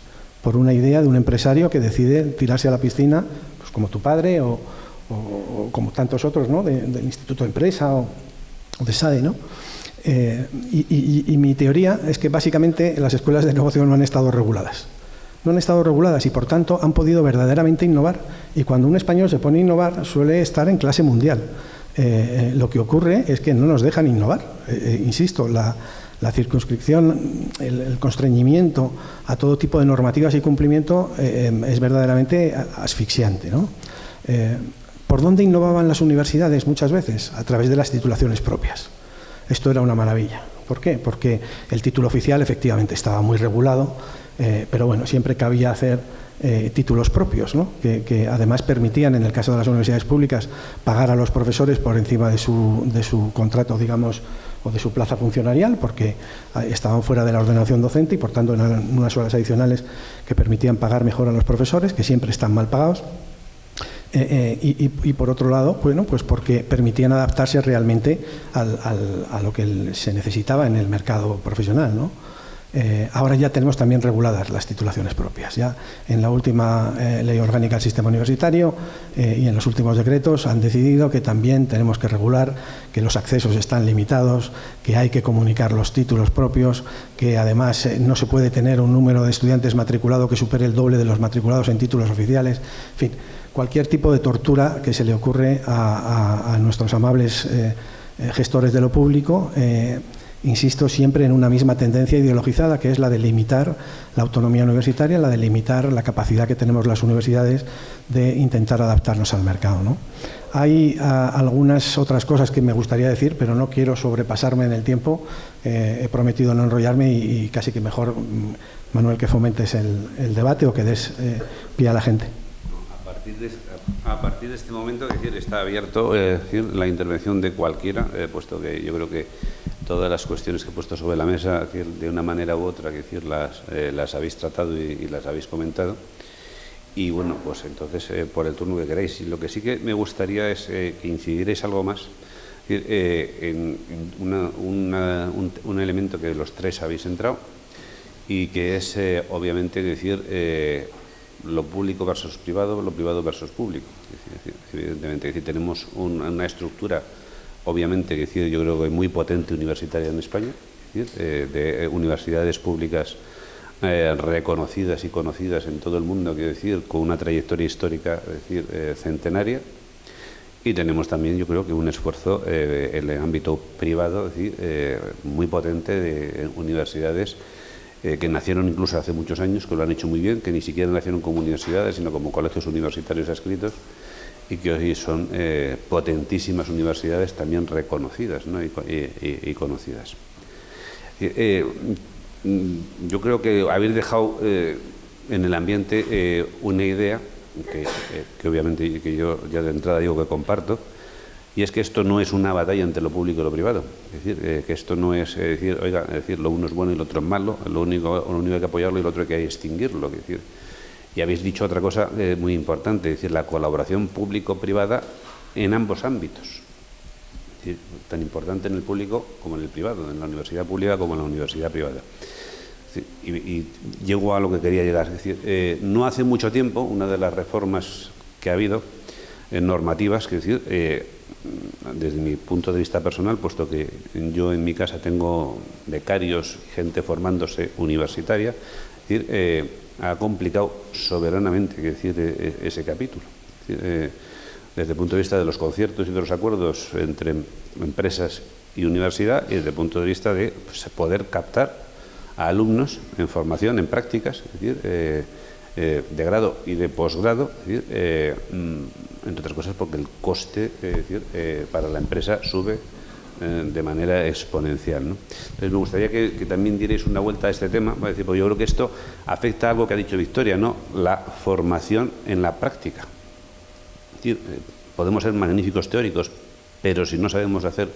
por una idea de un empresario que decide tirarse a la piscina, pues como tu padre o como tantos otros, ¿no? Del Instituto de Empresa o de SAE, ¿no? Y mi teoría es que básicamente las escuelas de negocio no han estado reguladas. No han estado reguladas y, por tanto, han podido verdaderamente innovar. Y cuando un español se pone a innovar, suele estar en clase mundial. Lo que ocurre es que no nos dejan innovar. Insisto, la circunscripción, el constreñimiento a todo tipo de normativas y cumplimiento es verdaderamente asfixiante, ¿no? ¿Por dónde innovaban las universidades muchas veces? A través de las titulaciones propias. Esto era una maravilla. ¿Por qué? Porque el título oficial efectivamente estaba muy regulado, pero bueno, siempre cabía hacer títulos propios, ¿no? que además permitían, en el caso de las universidades públicas, pagar a los profesores por encima de su contrato, digamos, o de su plaza funcionarial, porque estaban fuera de la ordenación docente y, por tanto, eran unas horas adicionales que permitían pagar mejor a los profesores, que siempre están mal pagados. Y por otro lado, bueno, pues porque permitían adaptarse realmente a lo que se necesitaba en el mercado profesional, ¿no? Ahora ya tenemos también reguladas las titulaciones propias. Ya en la última ley orgánica del sistema universitario y en los últimos decretos han decidido que también tenemos que regular, que los accesos están limitados, que hay que comunicar los títulos propios, que además no se puede tener un número de estudiantes matriculados que supere el doble de los matriculados en títulos oficiales. En fin, cualquier tipo de tortura que se le ocurre a nuestros amables gestores de lo público, insisto, siempre en una misma tendencia ideologizada, que es la de limitar la autonomía universitaria, la de limitar la capacidad que tenemos las universidades de intentar adaptarnos al mercado, ¿no? Hay algunas otras cosas que me gustaría decir, pero no quiero sobrepasarme en el tiempo. He prometido no enrollarme y casi que mejor, Manuel, que fomentes el debate o que des pie a la gente. A partir de este momento, es decir, está abierto la intervención de cualquiera, puesto que yo creo que todas las cuestiones que he puesto sobre la mesa, es decir, de una manera u otra, es decir, las habéis tratado y las habéis comentado. Y bueno, pues entonces por el turno que queráis. Y lo que sí que me gustaría es que incidiréis algo más en un elemento que los tres habéis entrado y que es obviamente decir lo público versus privado, lo privado versus público. Evidentemente, es decir, tenemos una estructura, obviamente, es decir, yo creo que muy potente universitaria en España, es decir, de universidades públicas reconocidas y conocidas en todo el mundo, quiero decir, con una trayectoria histórica, es decir, centenaria. Y tenemos también, yo creo que un esfuerzo en el ámbito privado, es decir, muy potente de universidades que nacieron incluso hace muchos años, que lo han hecho muy bien, que ni siquiera nacieron como universidades, sino como colegios universitarios adscritos, y que hoy son potentísimas universidades también reconocidas, ¿no? y conocidas. Yo creo que habéis dejado en el ambiente una idea que obviamente que yo ya de entrada digo que comparto, y es que esto no es una batalla entre lo público y lo privado. Es decir, que esto no es decir, oiga, es decir, lo uno es bueno y lo otro es malo, lo único hay que apoyarlo y lo otro hay que extinguirlo. Es decir, y habéis dicho otra cosa muy importante, es decir, la colaboración público-privada en ambos ámbitos. Es decir, tan importante en el público como en el privado, en la universidad pública como en la universidad privada. Y llego a lo que quería llegar. Es decir, no hace mucho tiempo, una de las reformas que ha habido normativas, que decir, desde mi punto de vista personal, puesto que yo en mi casa tengo becarios, gente formándose universitaria, es decir, ha complicado soberanamente, es decir, ese capítulo. Es decir, desde el punto de vista de los conciertos y de los acuerdos entre empresas y universidad, y desde el punto de vista de poder captar a alumnos en formación, en prácticas, es decir, de grado y de posgrado, es decir, entre otras cosas porque el coste, es decir, para la empresa sube de manera exponencial, ¿no? Entonces me gustaría que también dierais una vuelta a este tema, ¿vale? Porque yo creo que esto afecta a algo que ha dicho Victoria, ¿no? La formación en la práctica. Es decir, podemos ser magníficos teóricos, pero si no sabemos hacer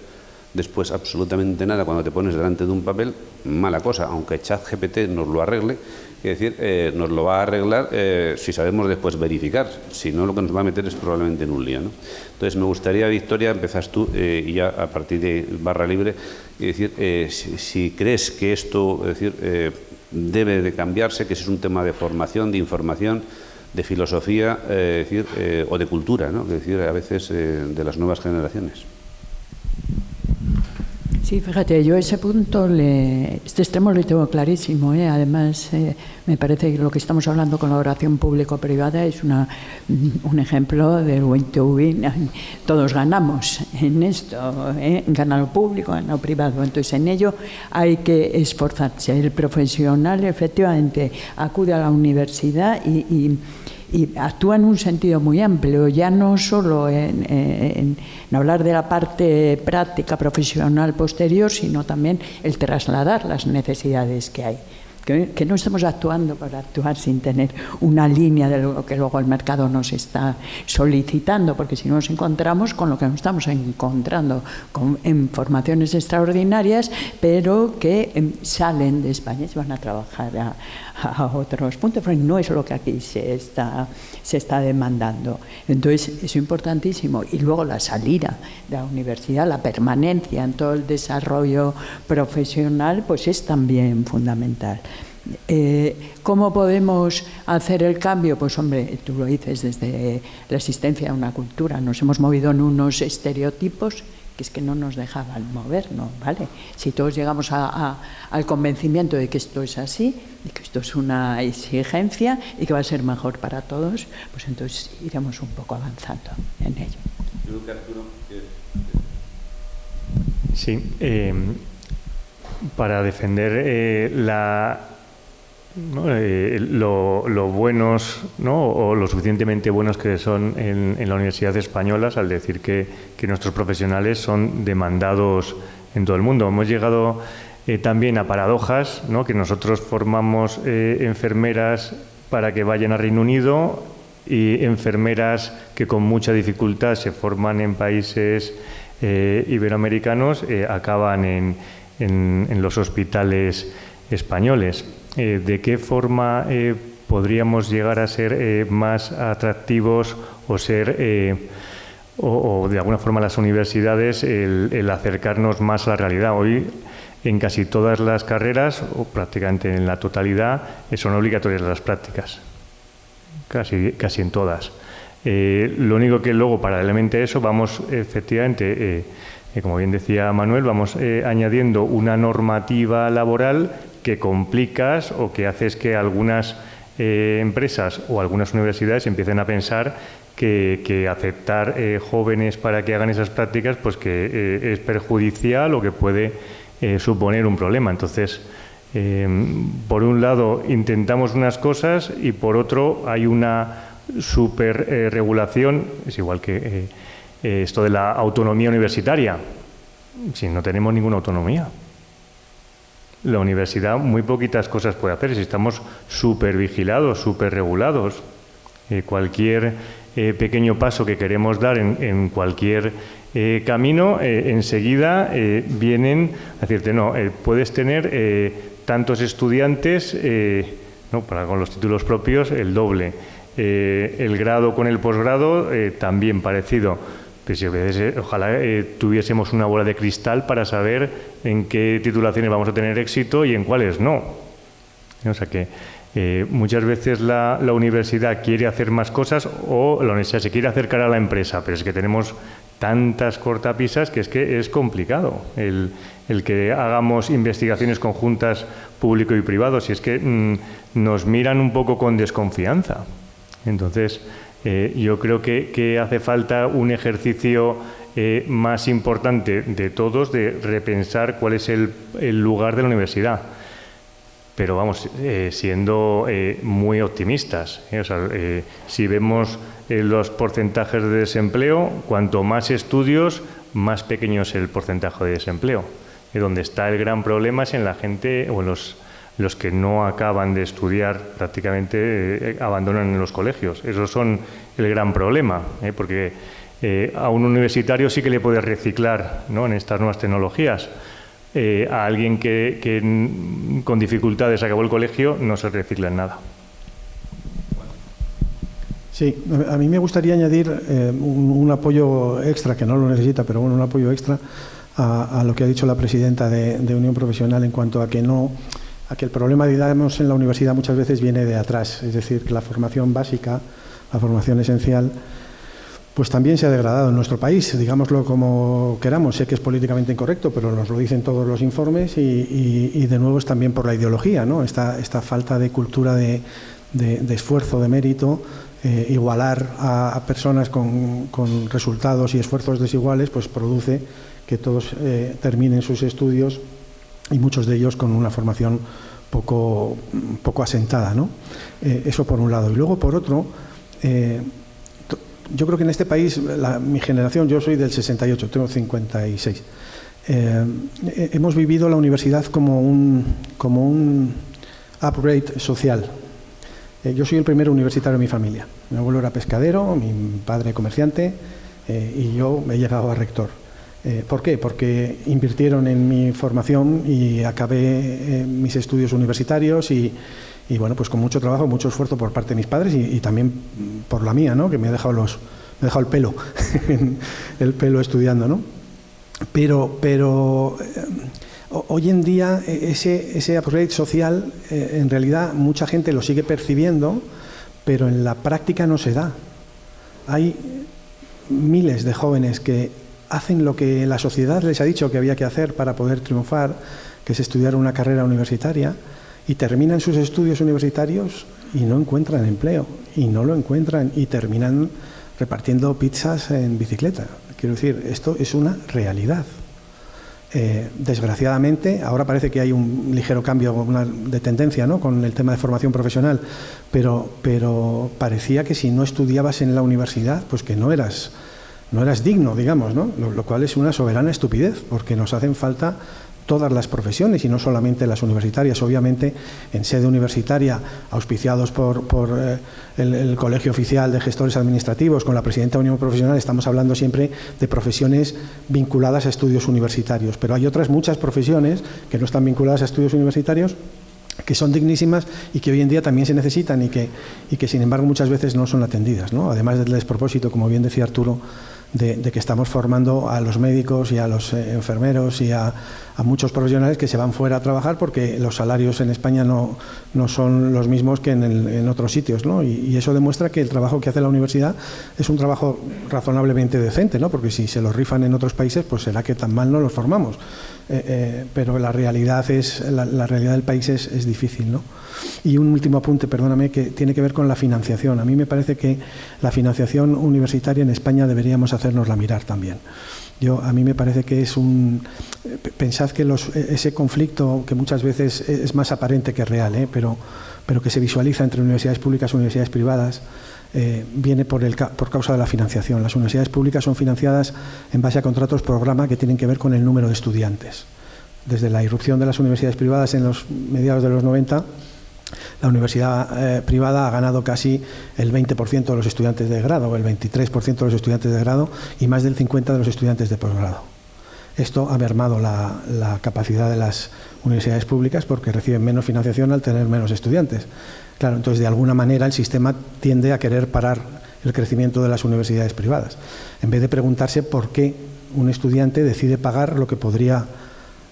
después absolutamente nada cuando te pones delante de un papel, mala cosa, aunque ChatGPT nos lo arregle, es decir, nos lo va a arreglar si sabemos después verificar, si no lo que nos va a meter es probablemente en un lío, ¿no? Entonces me gustaría, Victoria, empezás tú y ya a partir de barra libre, es decir, si crees que esto, es decir, debe de cambiarse, que ese es un tema de formación, de información, de filosofía o de cultura, ¿no? Es decir, a veces de las nuevas generaciones. Sí, fíjate, yo ese punto, este extremo lo tengo clarísimo. Además, me parece que lo que estamos hablando, colaboración público-privada, es un ejemplo del win to win. Todos ganamos en esto, gana lo público, gana lo privado. Entonces, en ello hay que esforzarse. El profesional, efectivamente, acude a la universidad y actúa en un sentido muy amplio, ya no solo en hablar de la parte práctica, profesional, posterior, sino también el trasladar las necesidades que hay. Que no estamos actuando para actuar sin tener una línea de lo que luego el mercado nos está solicitando, porque si no nos encontramos con lo que nos estamos encontrando, en formaciones extraordinarias, pero que salen de España y se van a trabajar a otros puntos, pero no es lo que aquí se está demandando. Entonces, es importantísimo. Y luego la salida de la universidad, la permanencia en todo el desarrollo profesional, pues es también fundamental. ¿Cómo podemos hacer el cambio? Pues hombre, tú lo dices, desde la existencia de una cultura. Nos hemos movido en unos estereotipos que es que no nos dejaban movernos, ¿vale? Si todos llegamos al convencimiento de que esto es así, de que esto es una exigencia y que va a ser mejor para todos, pues entonces iremos un poco avanzando en ello. Sí, para defender lo buenos, ¿no? O lo suficientemente buenos que son en la Universidad Española, al decir que nuestros profesionales son demandados en todo el mundo. Hemos llegado también a paradojas, ¿no? Que nosotros formamos enfermeras para que vayan a Reino Unido y enfermeras que con mucha dificultad se forman en países iberoamericanos acaban en los hospitales españoles. ¿De qué forma podríamos llegar a ser más atractivos o ser o de alguna forma las universidades el acercarnos más a la realidad? Hoy en casi todas las carreras, o prácticamente en la totalidad, son obligatorias las prácticas, casi en todas. Lo único que luego, paralelamente a eso, vamos efectivamente, como bien decía Manuel, vamos añadiendo una normativa laboral que complicas o que haces que algunas empresas o algunas universidades empiecen a pensar que aceptar jóvenes para que hagan esas prácticas pues que es perjudicial o que puede suponer un problema. Entonces, por un lado intentamos unas cosas y por otro hay una superregulación, es igual que esto de la autonomía universitaria. Si no tenemos ninguna autonomía. La universidad muy poquitas cosas puede hacer si estamos súper vigilados, súper regulados. Cualquier pequeño paso que queremos dar en cualquier camino, enseguida vienen a decirte, no, puedes tener tantos estudiantes, no, con los títulos propios, el doble. El grado con el posgrado, también parecido. Pues ojalá tuviésemos una bola de cristal para saber en qué titulaciones vamos a tener éxito y en cuáles no. O sea que muchas veces la universidad quiere hacer más cosas o la universidad se quiere acercar a la empresa, pero es que tenemos tantas cortapisas que es complicado el que hagamos investigaciones conjuntas público y privado, si es que nos miran un poco con desconfianza. Entonces, yo creo que hace falta un ejercicio más importante de todos de repensar cuál es el lugar de la universidad. Pero vamos, siendo muy optimistas. O sea, si vemos los porcentajes de desempleo, cuanto más estudios, más pequeño es el porcentaje de desempleo. Donde está el gran problema es en la gente o en los que no acaban de estudiar, prácticamente abandonan en los colegios. Esos son el gran problema, porque a un universitario sí que le puedes reciclar, ¿no? En estas nuevas tecnologías. A alguien que con dificultades acabó el colegio no se recicla en nada. Sí, a mí me gustaría añadir un apoyo extra, que no lo necesita, pero bueno, un apoyo extra a lo que ha dicho la presidenta de Unión Profesional en cuanto a que no a que el problema, digamos, en la universidad muchas veces viene de atrás, es decir, que la formación básica, la formación esencial, pues también se ha degradado en nuestro país, digámoslo como queramos. Sé que es políticamente incorrecto, pero nos lo dicen todos los informes y de nuevo es también por la ideología, ¿no? Esta falta de cultura de esfuerzo, de mérito, igualar a personas con resultados y esfuerzos desiguales, pues produce que todos terminen sus estudios y muchos de ellos con una formación poco asentada, ¿no? Eso por un lado. Y luego, por otro, yo creo que en este país, mi generación, yo soy del 68, tengo 56, hemos vivido la universidad como un upgrade social. Yo soy el primer universitario de mi familia. Mi abuelo era pescadero, mi padre comerciante y yo he llegado a rector. ¿Por qué? Porque invirtieron en mi formación y acabé mis estudios universitarios y bueno, pues con mucho trabajo, mucho esfuerzo por parte de mis padres y también por la mía, ¿no? Que me he dejado el pelo, el pelo estudiando, ¿no? Pero hoy en día ese upgrade social, en realidad mucha gente lo sigue percibiendo, pero en la práctica no se da. Hay miles de jóvenes que hacen lo que la sociedad les ha dicho que había que hacer para poder triunfar, que es estudiar una carrera universitaria, y terminan sus estudios universitarios y no encuentran empleo, y no lo encuentran, y terminan repartiendo pizzas en bicicleta. Quiero decir, esto es una realidad. Desgraciadamente, ahora parece que hay un ligero cambio de tendencia, ¿no?, con el tema de formación profesional, pero parecía que si no estudiabas en la universidad, pues que no eras digno, digamos, ¿no? Lo cual es una soberana estupidez, porque nos hacen falta todas las profesiones y no solamente las universitarias. Obviamente, en sede universitaria, auspiciados por el Colegio Oficial de Gestores Administrativos, con la presidenta de Unión Profesional, estamos hablando siempre de profesiones vinculadas a estudios universitarios, pero hay otras muchas profesiones que no están vinculadas a estudios universitarios, que son dignísimas y que hoy en día también se necesitan y que sin embargo muchas veces no son atendidas, ¿no? Además del despropósito, como bien decía Arturo, de que estamos formando a los médicos y a los enfermeros y a muchos profesionales que se van fuera a trabajar porque los salarios en España no son los mismos que en otros sitios, ¿no? Y eso demuestra que el trabajo que hace la universidad es un trabajo razonablemente decente, ¿no? Porque si se los rifan en otros países, pues será que tan mal no los formamos. Pero la realidad del país es difícil, ¿no? Y un último apunte, perdóname, que tiene que ver con la financiación. A mí me parece que la financiación universitaria en España deberíamos hacérnosla mirar también. A mí me parece que pensad que ese conflicto, que muchas veces es más aparente que real, pero que se visualiza entre universidades públicas y universidades privadas, viene por causa de la financiación. Las universidades públicas son financiadas en base a contratos programa que tienen que ver con el número de estudiantes. Desde la irrupción de las universidades privadas en los mediados de los 90, la universidad privada ha ganado casi el 20% de los estudiantes de grado, o el 23% de los estudiantes de grado y más del 50% de los estudiantes de posgrado. Esto ha mermado la capacidad de las universidades públicas porque reciben menos financiación al tener menos estudiantes. Claro, entonces de alguna manera el sistema tiende a querer parar el crecimiento de las universidades privadas, en vez de preguntarse por qué un estudiante decide pagar lo que podría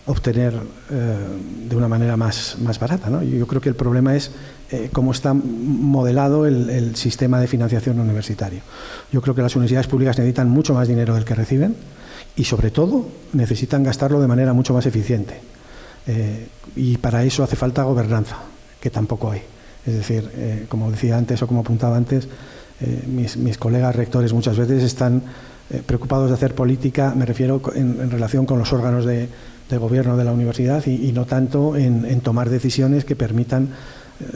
obtener de una manera más barata, ¿no? Yo creo que el problema es cómo está modelado el sistema de financiación universitario. Yo creo que las universidades públicas necesitan mucho más dinero del que reciben y, sobre todo, necesitan gastarlo de manera mucho más eficiente. Y para eso hace falta gobernanza, que tampoco hay. Es decir, como decía antes o como apuntaba antes, mis colegas rectores muchas veces están preocupados de hacer política, me refiero en relación con los órganos de gobierno de la universidad y no tanto en tomar decisiones que permitan,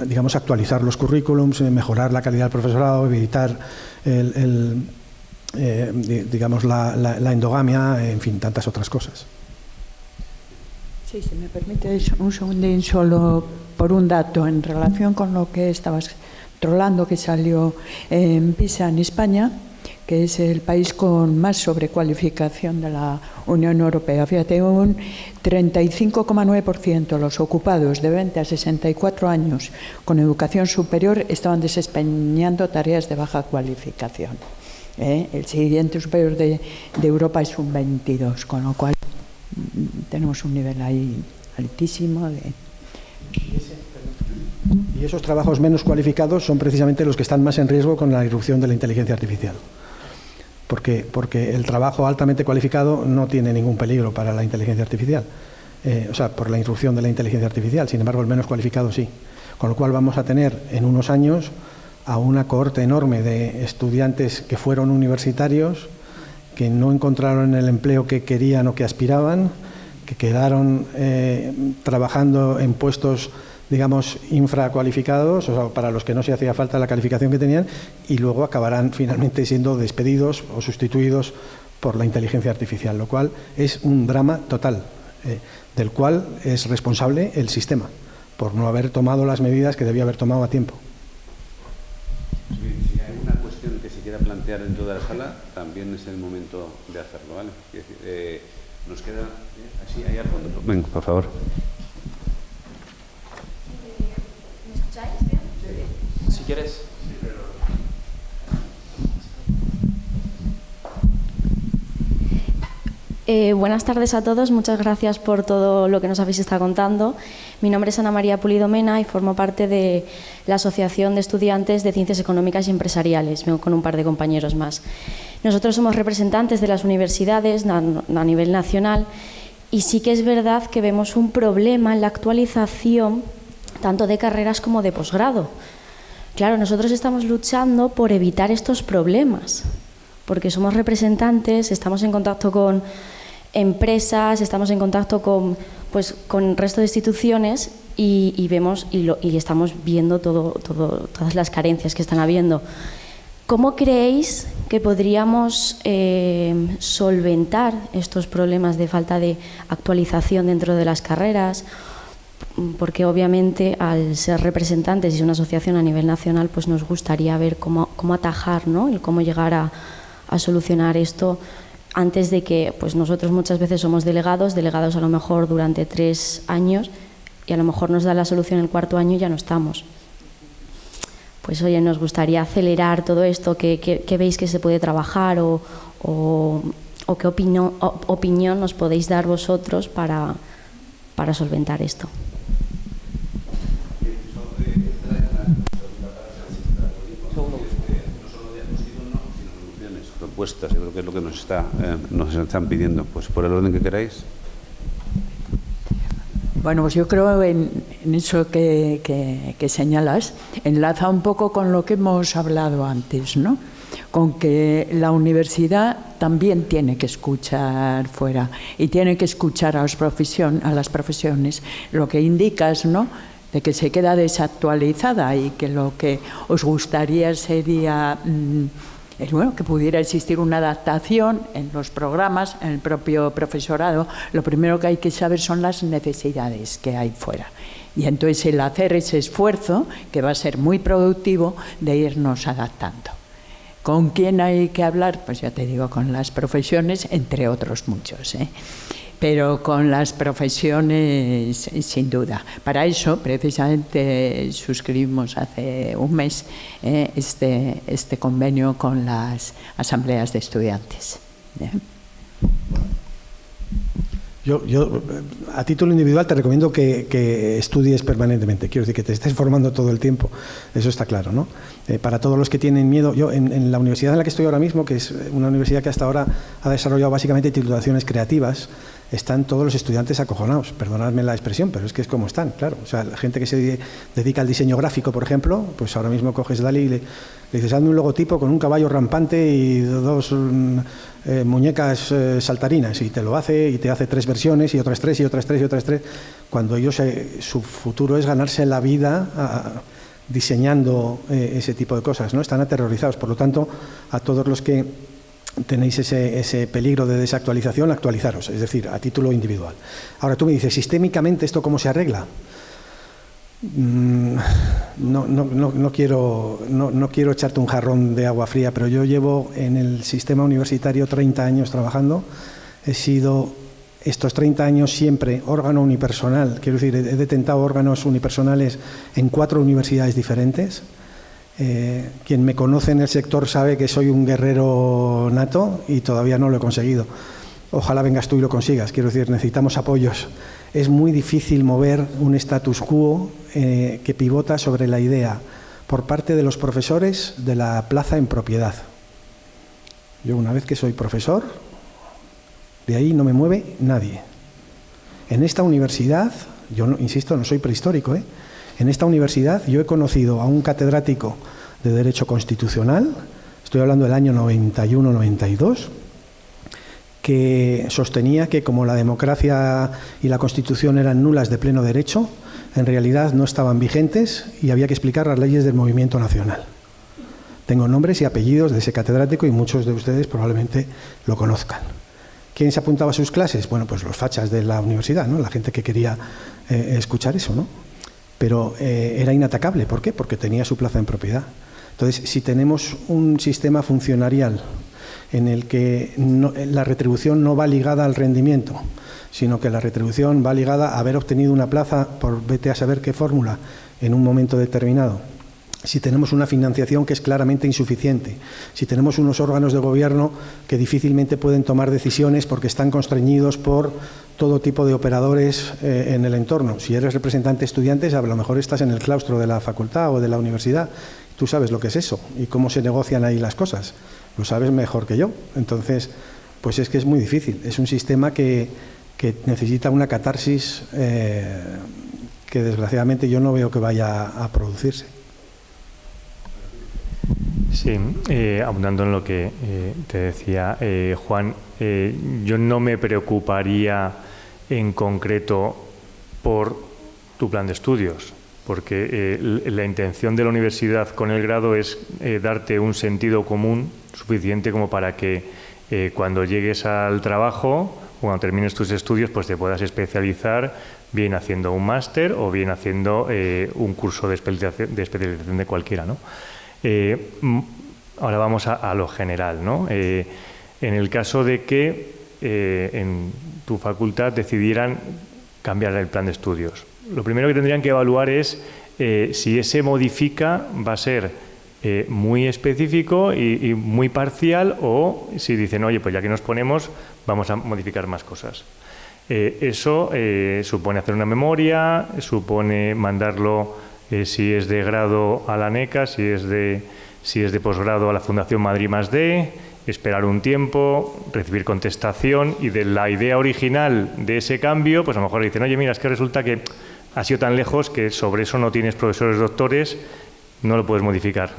digamos, actualizar los currículums, mejorar la calidad del profesorado, evitar digamos, la endogamia, en fin, tantas otras cosas. Sí, si me permite un segundín solo por un dato en relación con lo que estabas trolando que salió en PISA en España, que es el país con más sobrecualificación de la Unión Europea. Fíjate, un 35,9% de los ocupados de 20 a 64 años con educación superior estaban desempeñando tareas de baja cualificación. El siguiente superior de Europa es un 22%, con lo cual tenemos un nivel ahí altísimo Y esos trabajos menos cualificados son precisamente los que están más en riesgo con la irrupción de la inteligencia artificial. Porque el trabajo altamente cualificado no tiene ningún peligro para la inteligencia artificial, o sea, por la irrupción de la inteligencia artificial. Sin embargo, el menos cualificado sí. Con lo cual vamos a tener en unos años a una cohorte enorme de estudiantes que fueron universitarios, que no encontraron el empleo que querían o que aspiraban, que quedaron trabajando en puestos, digamos, infracualificados, o sea, para los que no se hacía falta la calificación que tenían, y luego acabarán finalmente siendo despedidos o sustituidos por la inteligencia artificial, lo cual es un drama total, del cual es responsable el sistema, por no haber tomado las medidas que debía haber tomado a tiempo. Si hay una cuestión que se quiera plantear dentro de la sala, también es el momento de hacerlo, ¿vale? Es decir, nos queda así, ahí al fondo. Venga, por favor. ¿Me escucháis bien? Sí. Si quieres. Buenas tardes a todos, muchas gracias por todo lo que nos habéis estado contando. Mi nombre es Ana María Pulido Mena y formo parte de la Asociación de Estudiantes de Ciencias Económicas y Empresariales, vengo con un par de compañeros más. Nosotros somos representantes de las universidades a nivel nacional y sí que es verdad que vemos un problema en la actualización tanto de carreras como de posgrado. Claro, nosotros estamos luchando por evitar estos problemas, porque somos representantes, estamos en contacto con empresas, estamos en contacto con el resto de instituciones y vemos y estamos viendo todas las carencias que están habiendo. ¿Cómo creéis que podríamos solventar estos problemas de falta de actualización dentro de las carreras? Porque obviamente al ser representantes y una asociación a nivel nacional, pues nos gustaría ver cómo atajar, ¿no? El cómo llegar a solucionar esto antes de que, pues nosotros muchas veces somos delegados a lo mejor durante 3 años y a lo mejor nos da la solución el 4º año y ya no estamos. Pues oye, nos gustaría acelerar todo esto, ¿qué veis que se puede trabajar o qué opinión nos podéis dar vosotros para solventar esto? Propuestas, yo creo que es lo que nos están pidiendo. Pues por el orden que queráis. Bueno, pues yo creo en eso que señalas, enlaza un poco con lo que hemos hablado antes, ¿no? Con que la universidad también tiene que escuchar fuera y tiene que escuchar a las profesiones. Lo que indicas, ¿no?, de que se queda desactualizada y que lo que os gustaría sería que pudiera existir una adaptación en los programas, en el propio profesorado. Lo primero que hay que saber son las necesidades que hay fuera. Y entonces el hacer ese esfuerzo, que va a ser muy productivo, de irnos adaptando. ¿Con quién hay que hablar? Pues ya te digo, con las profesiones, entre otros muchos, pero con las profesiones sin duda. Para eso, precisamente, suscribimos hace un mes este convenio con las asambleas de estudiantes. Yo, a título individual, te recomiendo que estudies permanentemente. Quiero decir, que te estés formando todo el tiempo. Eso está claro, ¿no? Para todos los que tienen miedo, yo en la universidad en la que estoy ahora mismo, que es una universidad que hasta ahora ha desarrollado básicamente titulaciones creativas, están todos los estudiantes acojonados, perdonadme la expresión, pero es que es como están, claro. O sea, la gente que se dedica al diseño gráfico, por ejemplo, pues ahora mismo coges Dali y le dices, hazme un logotipo con un caballo rampante y 2 muñecas saltarinas, y te lo hace, y te hace 3 versiones, y otras 3, y otras 3, y otras 3, cuando ellos, su futuro es ganarse la vida diseñando ese tipo de cosas, ¿no? Están aterrorizados. Por lo tanto, a todos los que tenéis ese peligro de desactualización, actualizaros, es decir, a título individual. Ahora tú me dices, sistémicamente, ¿esto cómo se arregla? No quiero echarte un jarrón de agua fría, pero yo llevo en el sistema universitario 30 años trabajando. He sido estos 30 años siempre órgano unipersonal, quiero decir, he detentado órganos unipersonales en 4 universidades diferentes. Quien me conoce en el sector sabe que soy un guerrero nato y todavía no lo he conseguido. Ojalá vengas tú y lo consigas. Quiero decir, necesitamos apoyos es muy difícil mover un status quo que pivota sobre la idea por parte de los profesores de la plaza en propiedad. Yo, una vez que soy profesor, de ahí no me mueve nadie. En esta universidad, yo no, insisto, no soy prehistórico, en esta universidad yo he conocido a un catedrático de Derecho Constitucional, estoy hablando del año 91-92, que sostenía que como la democracia y la Constitución eran nulas de pleno derecho, en realidad no estaban vigentes y había que explicar las leyes del movimiento nacional. Tengo nombres y apellidos de ese catedrático y muchos de ustedes probablemente lo conozcan. ¿Quién se apuntaba a sus clases? Bueno, pues los fachas de la universidad, ¿no? La gente que quería escuchar eso, ¿no? Pero era inatacable. ¿Por qué? Porque tenía su plaza en propiedad. Entonces, si tenemos un sistema funcionarial en el que la retribución no va ligada al rendimiento, sino que la retribución va ligada a haber obtenido una plaza por vete a saber qué fórmula en un momento determinado, si tenemos una financiación que es claramente insuficiente, si tenemos unos órganos de gobierno que difícilmente pueden tomar decisiones porque están constreñidos por todo tipo de operadores en el entorno. Si eres representante de estudiantes, a lo mejor estás en el claustro de la facultad o de la universidad. Tú sabes lo que es eso y cómo se negocian ahí las cosas. Lo sabes mejor que yo. Entonces, pues es que es muy difícil. Es un sistema que necesita una catarsis que desgraciadamente yo no veo que vaya a producirse. Sí, abundando en lo que te decía Juan, yo no me preocuparía en concreto por tu plan de estudios, porque la intención de la universidad con el grado es darte un sentido común suficiente como para que cuando llegues al trabajo, cuando termines tus estudios, pues te puedas especializar bien haciendo un máster o bien haciendo un curso de especialización de cualquiera, ¿no? Ahora vamos a lo general, ¿no? En el caso de que en tu facultad decidieran cambiar el plan de estudios, lo primero que tendrían que evaluar es si ese modifica va a ser muy específico y muy parcial, o si dicen, oye, pues ya que nos ponemos, vamos a modificar más cosas. Eso supone hacer una memoria, supone mandarlo, si es de grado, a la NECA, si es de posgrado, a la Fundación Madrid+D, esperar un tiempo, recibir contestación, y de la idea original de ese cambio, pues a lo mejor le dicen, oye, mira, es que resulta que ha sido tan lejos que sobre eso no tienes profesores doctores, no lo puedes modificar.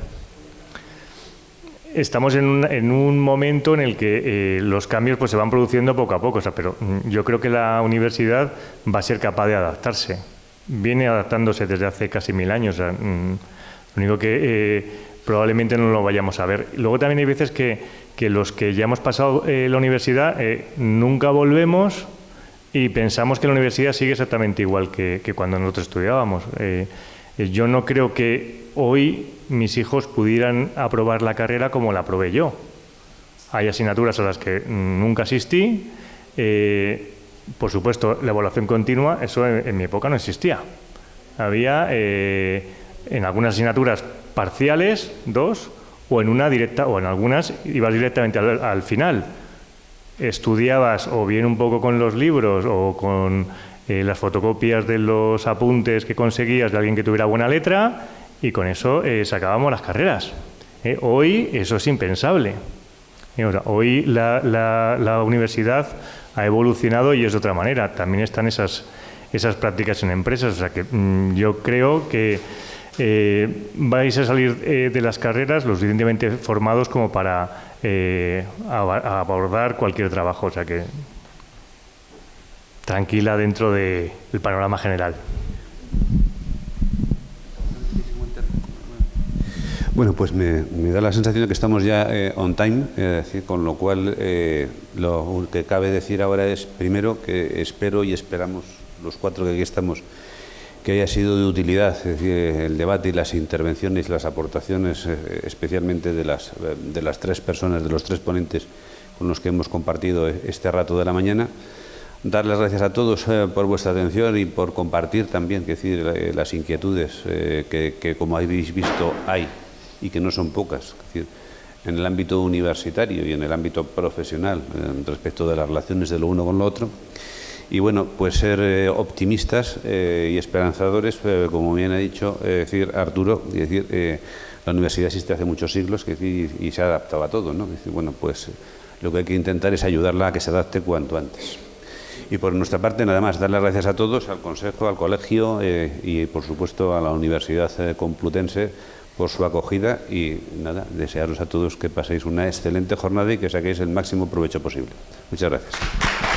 Estamos en un momento en el que los cambios pues se van produciendo poco a poco, o sea, pero yo creo que la universidad va a ser capaz de adaptarse. Viene adaptándose desde hace casi 1000 años. O sea, lo único que probablemente no lo vayamos a ver. Luego también hay veces que los que ya hemos pasado la universidad nunca volvemos y pensamos que la universidad sigue exactamente igual que cuando nosotros estudiábamos. Yo no creo que hoy mis hijos pudieran aprobar la carrera como la aprobé yo. Hay asignaturas a las que nunca asistí. Por supuesto, la evaluación continua, eso en mi época no existía. Había en algunas asignaturas parciales, 2, o en una directa, o en algunas ibas directamente al final. Estudiabas o bien un poco con los libros o con las fotocopias de los apuntes que conseguías de alguien que tuviera buena letra, y con eso sacábamos las carreras. Hoy eso es impensable. Hoy la universidad ha evolucionado y es de otra manera. También están esas prácticas en empresas. O sea que yo creo que vais a salir de las carreras lo suficientemente formados como para abordar cualquier trabajo. O sea que tranquila dentro del panorama general. Bueno, pues me da la sensación de que estamos ya on time, decir, con lo cual lo que cabe decir ahora es, primero, que espero y esperamos, los 4 que aquí estamos, que haya sido de utilidad, es decir, el debate y las intervenciones, las aportaciones, especialmente de las 3 personas, de los 3 ponentes con los que hemos compartido este rato de la mañana. Dar las gracias a todos por vuestra atención y por compartir también, es decir, las inquietudes que, como habéis visto, hay y que no son pocas, es decir, en el ámbito universitario y en el ámbito profesional respecto de las relaciones de lo uno con lo otro. Y bueno, pues ser optimistas y esperanzadores, como bien ha dicho decir Arturo, la universidad existe hace muchos siglos y se ha adaptado a todo, ¿no? Bueno, pues lo que hay que intentar es ayudarla a que se adapte cuanto antes. Y por nuestra parte, nada más, dar las gracias a todos, al Consejo, al Colegio y, por supuesto, a la Universidad Complutense por su acogida y, nada, desearos a todos que paséis una excelente jornada y que saquéis el máximo provecho posible. Muchas gracias.